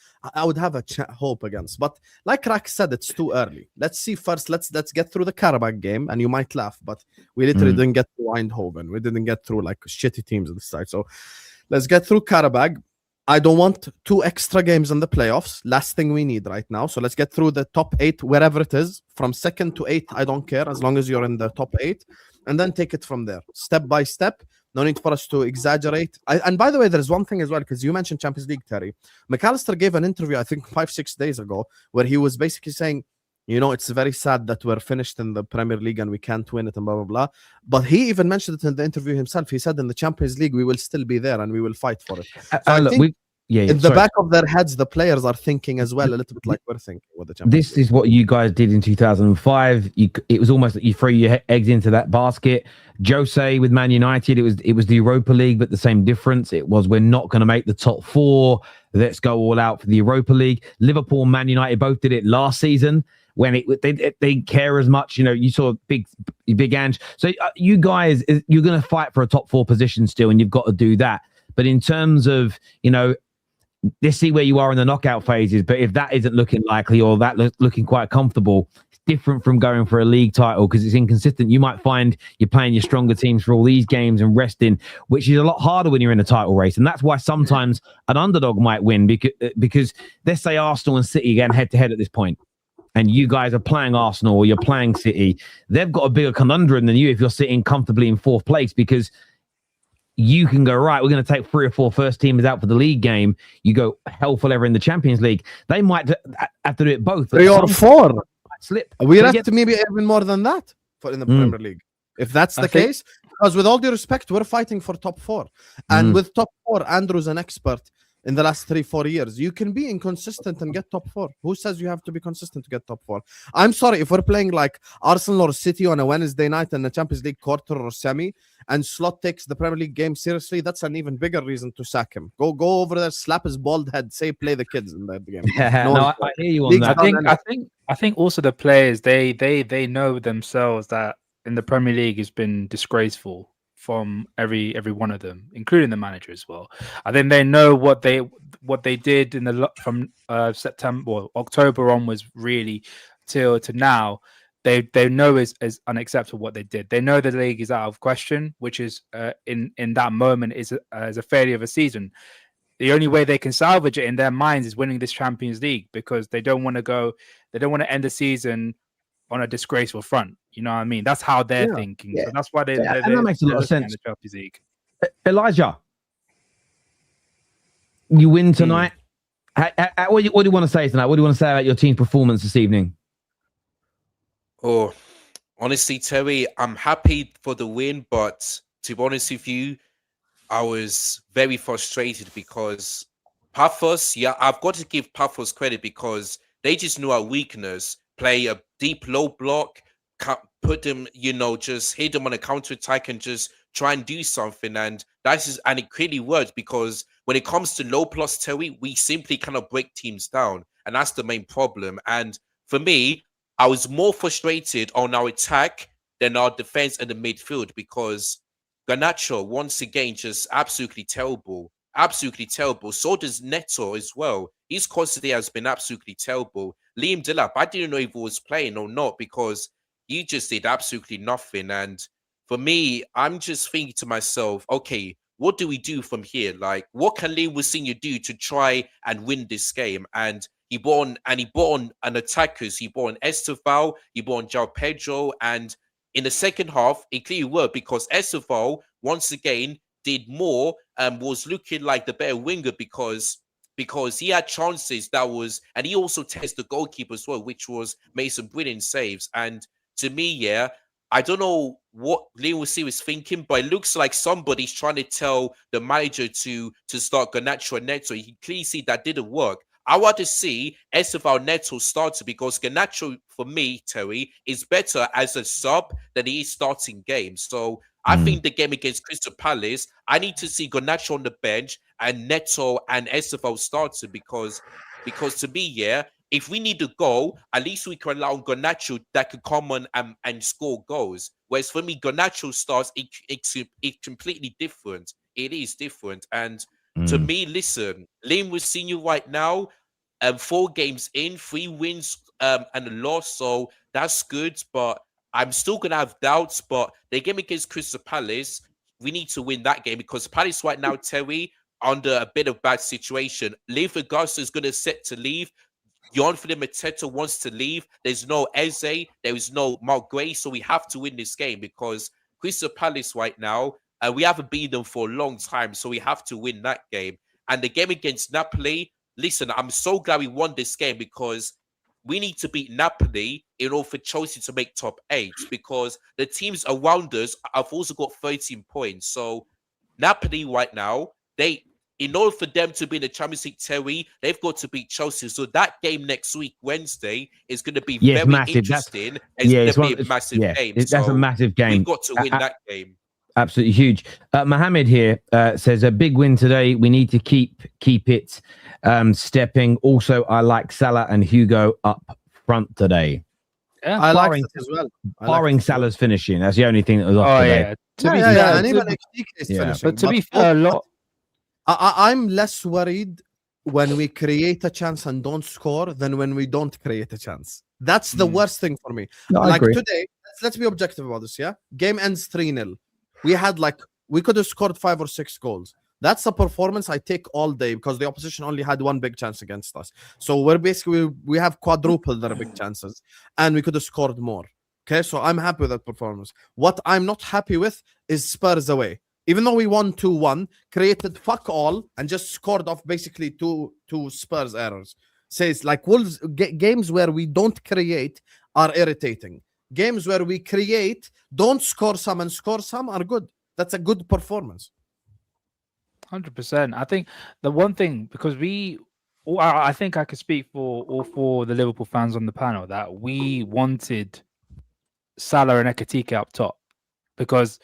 have a hope against. But like Rak said, it's too early. Let's see first. Let's get through the Karabakh game, and you might laugh, but we literally didn't get through Eindhoven. We didn't get through like shitty teams on this side. So let's get through Karabakh. I don't want 2 extra games in the playoffs. Last thing we need right now. So let's get through the top 8, wherever it is, from 2nd to 8th. I don't care, as long as you're in the top 8, and then take it from there, step by step. No need for us to exaggerate. And by the way, there's one thing as well, because you mentioned Champions League, Terry. McAllister gave an interview, I think 5-6 days ago, where he was basically saying, you know, it's very sad that we're finished in the Premier League and we can't win it and blah, blah, blah. But he even mentioned it in the interview himself. He said in the Champions League, we will still be there and we will fight for it. So I think in the back of their heads, the players are thinking as well, a little bit like we're thinking with the Champions League. This is what you guys did in 2005. It was almost like you throw your eggs into that basket. Jose with Man United, it was the Europa League, but the same difference. It was, we're not going to make the top 4. Let's go all out for the Europa League. Liverpool and Man United both did it last season when they care as much. You know, you saw big Ange. So you guys, you're going to fight for a top 4 position still, and you've got to do that. But in terms of, you know, let's see where you are in the knockout phases. But if that isn't looking likely, or that looking quite comfortable, it's different from going for a league title, because it's inconsistent. You might find you're playing your stronger teams for all these games and resting, which is a lot harder when you're in a title race. And that's why sometimes an underdog might win, because let's say Arsenal and City again head to head at this point, and you guys are playing Arsenal or you're playing City. They've got a bigger conundrum than you if you're sitting comfortably in 4th place, because you can go, right, we're going to take 3 or 4 first teamers out for the league game. You go hell for leather in the Champions League. They might have to do it both. 3 or 4. Slip. We have to maybe even more than that in the Premier League. If that's the case, because with all due respect, we're fighting for top 4. And with top 4, Andrew's an expert in the last 3-4 years. You can be inconsistent and get top 4. Who says you have to be consistent to get top 4? I'm sorry, if we're playing like Arsenal or City on a Wednesday night in the Champions League quarter or semi, and Slot takes the Premier League game seriously, that's an even bigger reason to sack him. Go over there, slap his bald head, say play the kids in that game. I hear you on that. I think also the players, they know themselves that in the Premier League has been disgraceful from every one of them, including the manager as well. I think they know what they did from September or October on was really till to now. They know is unacceptable what they did. They know the league is out of question, which is in that moment is as a failure of a season. The only way they can salvage it in their minds is winning this Champions League, because they don't want to end the season on a disgraceful front. You know what I mean? That's how they're thinking. Yeah. So that's why and that makes a lot of sense. The Champions League. Elijah, you win tonight. What do you want to say tonight? What do you want to say about your team's performance this evening? Oh, honestly, Terry, I'm happy for the win, but to be honest with you, I was very frustrated because Pafos, I've got to give Pafos credit because they just knew our weakness, play a deep low block, put them, just hit them on a counter attack and just try and do something. And and it clearly worked, because when it comes to low plus Terry, we simply cannot break teams down, and that's the main problem. And for me, I was more frustrated on our attack than our defense and the midfield, because Garnacho, once again, just absolutely terrible. Absolutely terrible. So does Neto as well. His quantity has been absolutely terrible. Liam Delap, I didn't know if he was playing or not, because he just did absolutely nothing. And for me, I'm just thinking to myself, okay, what do we do from here? Like, what can Liam Roseniro do to try and win this game? And he brought on an attackers. He brought on Estevao, he brought on João Pedro, and in the second half, it clearly worked, because Estevao, once again, did more and was looking like the better winger, because he had chances and he also tested the goalkeeper as well, which made some brilliant saves. And to me, I don't know what Liam Roseniro is thinking, but it looks like somebody's trying to tell the manager to start Garnacho and Neto. You can clearly see that didn't work. I want to see Estevao Neto started, because Garnacho, for me, Terry, is better as a sub than he is starting games. So I think the game against Crystal Palace, I need to see Garnacho on the bench and Neto and Estevao started, because to me, if we need a goal, at least we can allow Garnacho that could come on and score goals. Whereas for me, Garnacho starts, it's completely different. It is different. And to me, listen, Liam Roseniro right now, 4 games in, 3 wins and a loss. So that's good, but I'm still going to have doubts. But the game against Crystal Palace, we need to win that game, because Palace right now, Terry, under a bit of bad situation. Leif Augusto is going to set to leave. Jan-Philippe Mateta wants to leave. There's no Eze. There is no Mark Gray. So we have to win this game, because Crystal Palace right now, we haven't beaten them for a long time. So we have to win that game. And the game against Napoli, listen, I'm so glad we won this game, because we need to beat Napoli in order for Chelsea to make top 8, because the teams around us have also got 13 points. So Napoli right now, in order for them to be in the Champions League, Terry, they've got to beat Chelsea. So that game next week, Wednesday, is going to be very interesting. It's going to be a massive game. That's a massive game. We've got to win that game. Absolutely huge. Mohammed here says a big win today. We need to keep it stepping. Also, I like Salah and Hugo up front today. Yeah, I like it as well. Barring Salah's finishing, that's the only thing that was off today. And even XG is finishing. But to be fair, a lot. I'm less worried when we create a chance and don't score than when we don't create a chance. That's the worst thing for me. No, like today, let's be objective about this. Game ends 3-0. We could have scored 5 or 6 goals. That's a performance I take all day, because the opposition only had 1 big chance against us. So we have quadrupled their big chances, and we could have scored more. Okay, so I'm happy with that performance. What I'm not happy with is Spurs away. Even though we won 2-1, created fuck all, and just scored off basically two Spurs errors. Says like Wolves games where we don't create are irritating. Games where we create, don't score some and score some are good. That's a good performance. 100%. I think the one thing, because I think I could speak for all 4 of the Liverpool fans on the panel, that we wanted Salah and Ekitike up top, because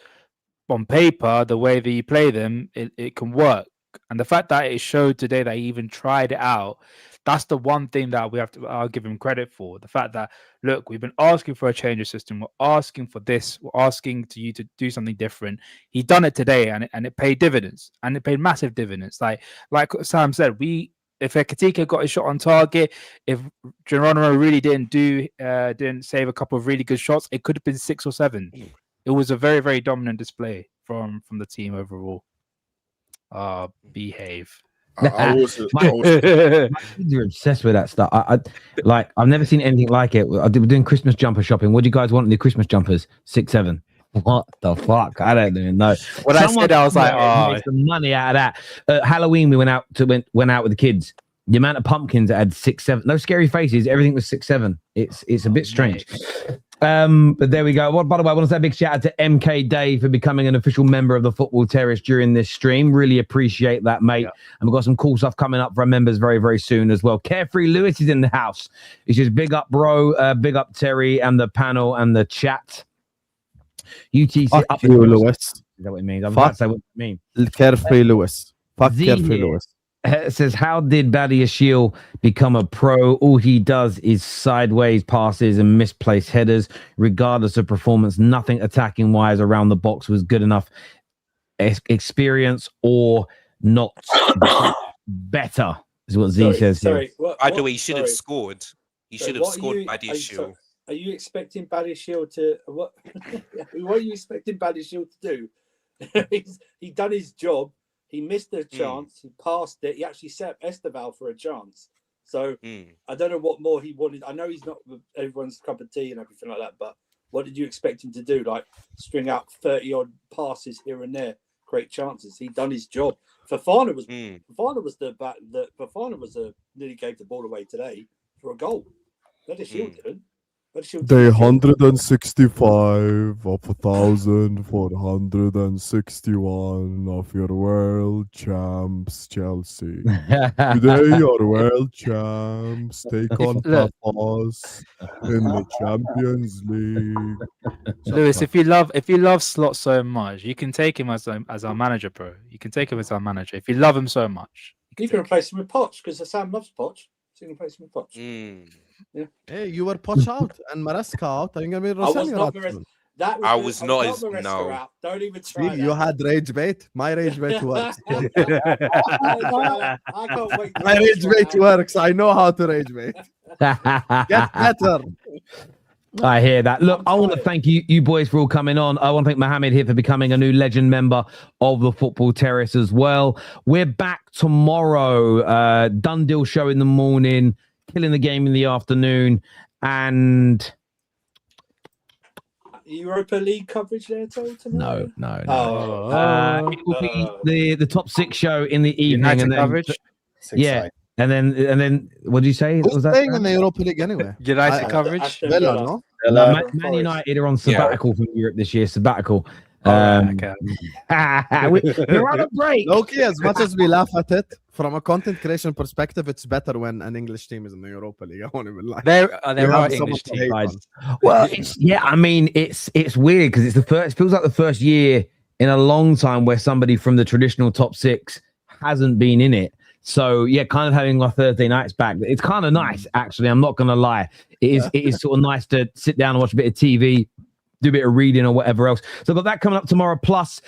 on paper, the way that you play them, it can work. And the fact that it showed today that he even tried it out, that's the one thing that I'll give him credit for. The fact that, look, we've been asking for a change of system. We're asking for this. We're asking you to do something different. He done it today, and it paid dividends, and it paid massive dividends. Like Sam said, if Ekitike got his shot on target, if Geronimo really didn't save a couple of really good shots, it could have been 6 or 7. It was a very, very dominant display from the team overall. Behave. You're obsessed with that stuff. I've never seen anything like it. We're doing Christmas jumper shopping. What do you guys want in the Christmas jumpers? 6, 7. What the fuck? I don't even know. When I said, I was like, make some money out of that. Halloween, we went out with the kids. The amount of pumpkins that had 6, 7, no scary faces. Everything was 6, 7. It's a bit strange. But there we go. Well, by the way, I want to say a big shout out to MK Dave for becoming an official member of the Football Terrace during this stream. Really appreciate that, mate. Yeah. And we've got some cool stuff coming up for our members very, very soon as well. Carefree Lewis is in the house. He says, big up, bro. Big up, Terry, and the panel and the chat. UTC Fuck up you, Lewis. Is that what it means? I'm about to say what it means. Carefree Lewis. Fuck Z Carefree here. Lewis. It says, how did Badiashile become a pro? All he does is sideways passes and misplaced headers, regardless of performance. Nothing attacking wise around the box was good enough. Experience or not better is what Z says. Sorry, by the way, he should have scored. He should have scored Badiashile. Are you expecting Badiashile to what? What are you expecting Badiashile to do? He done his job. He missed a chance. He passed it. He actually set up Esteval for a chance. So I don't know what more he wanted. I know he's not everyone's cup of tea and everything like that. But what did you expect him to do? Like string out 30-odd passes here and there, create chances. He done his job. Fofana was nearly gave the ball away today for a goal. Badiashile didn't. Day 165 of 1,461 of your world champs, Chelsea. Today, your world champs take on Pafos in the Champions League. Lewis, if you love Slot so much, you can take him as our manager, bro. You can take him as our manager if you love him so much. You can replace him with Poch because Sam loves Poch. So you can replace him with Poch. Yeah. Hey, you were Poch out and Maresca out. Are you gonna be Roseniro out? I was not as no. Out. Don't even try. You had rage bait. My rage bait works. I can't wait. My rage bait works. I know how to rage bait. Get better. I hear that. Look, I want to thank you boys for all coming on. I want to thank Mohammed here for becoming a new legend member of the Football Terrace as well. We're back tomorrow. Done deal show in the morning, killing the game in the afternoon, and Europa League coverage there tomorrow? No. It will be the top 6 show in the evening. United and then, coverage? Yeah. And then, what did you say? Who's was that playing in the Europa League anyway? United coverage? Villa, no? Man United are on sabbatical from Europe this year. Sabbatical. Okay. We're on a break. Okay, as much as we laugh at it, from a content creation perspective, it's better when an English team is in the Europa League. I won't even lie. There are English teams. Well, it's weird because it feels like the first year in a long time where somebody from the traditional top 6 hasn't been in it. So yeah, kind of having our Thursday nights back. It's kind of nice, actually. I'm not gonna lie. It is sort of nice to sit down and watch a bit of TV, do a bit of reading or whatever else. So I've got that coming up tomorrow. Plus,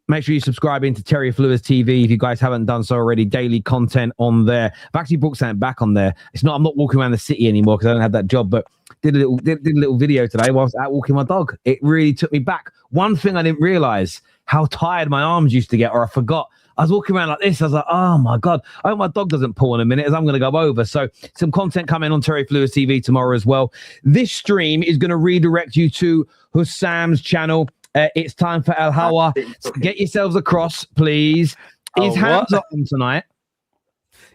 make sure you subscribe into Terry Flewers TV if you guys haven't done so already. Daily content on there. I've actually brought something back on there. I'm not walking around the city anymore because I don't have that job, but did a little video today whilst out walking my dog. It really took me back. One thing I didn't realize how tired my arms used to get, or I forgot. I was walking around like this. I was like, oh my God, I hope my dog doesn't pull in a minute as I'm going to go over. So some content coming on Terry Flewers TV tomorrow as well. This stream is going to redirect you to Husam's channel. It's time for El Hawa. So get yourselves across, please. Is Hamza on tonight?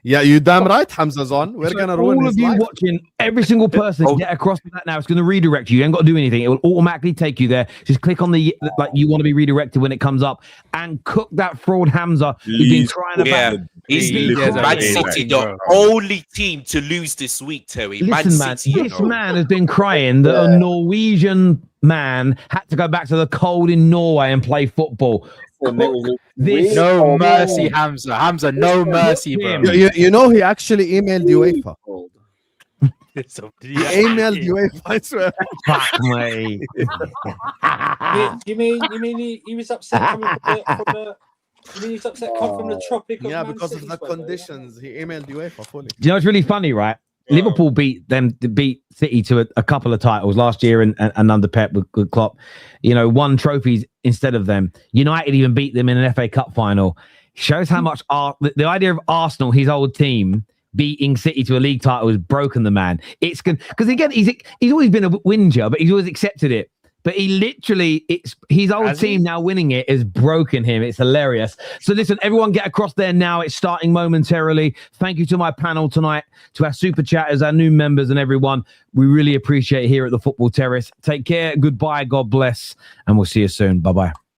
Yeah, you damn right. Hamza's on. We're going to ruin all his of you life. watching, every single person get across to that now. It's going to redirect you. You ain't got to do anything. It will automatically take you there. Just click on the like you want to be redirected when it comes up and cook that fraud Hamza. He's been crying about. He's Man City, the only team to lose this week, Terry. Listen, Man City, this man has been crying that a Norwegian man had to go back to the cold in Norway and play football. No mercy, Hamza. Hamza, no mercy, bro. You know, he actually emailed UEFA. He emailed UEFA, I swear. Fuck me. You mean he was upset coming he was upset coming from the tropic of Man because City of the conditions. He emailed UEFA fully. Do you know what's really funny, right? Liverpool beat City to a couple of titles last year and under Pep with Klopp. You know, won trophies instead of them. United even beat them in an FA Cup final. Shows how much the idea of Arsenal, his old team, beating City to a league title has broken the man. It's good because again he's always been a whinger, but he's always accepted it. but he literally, his old team now winning it has broken him. It's hilarious. So listen, everyone get across there now. It's starting momentarily. Thank you to my panel tonight, to our super chatters, our new members, and everyone. We really appreciate it here at the Football Terrace. Take care. Goodbye. God bless. And we'll see you soon. Bye-bye.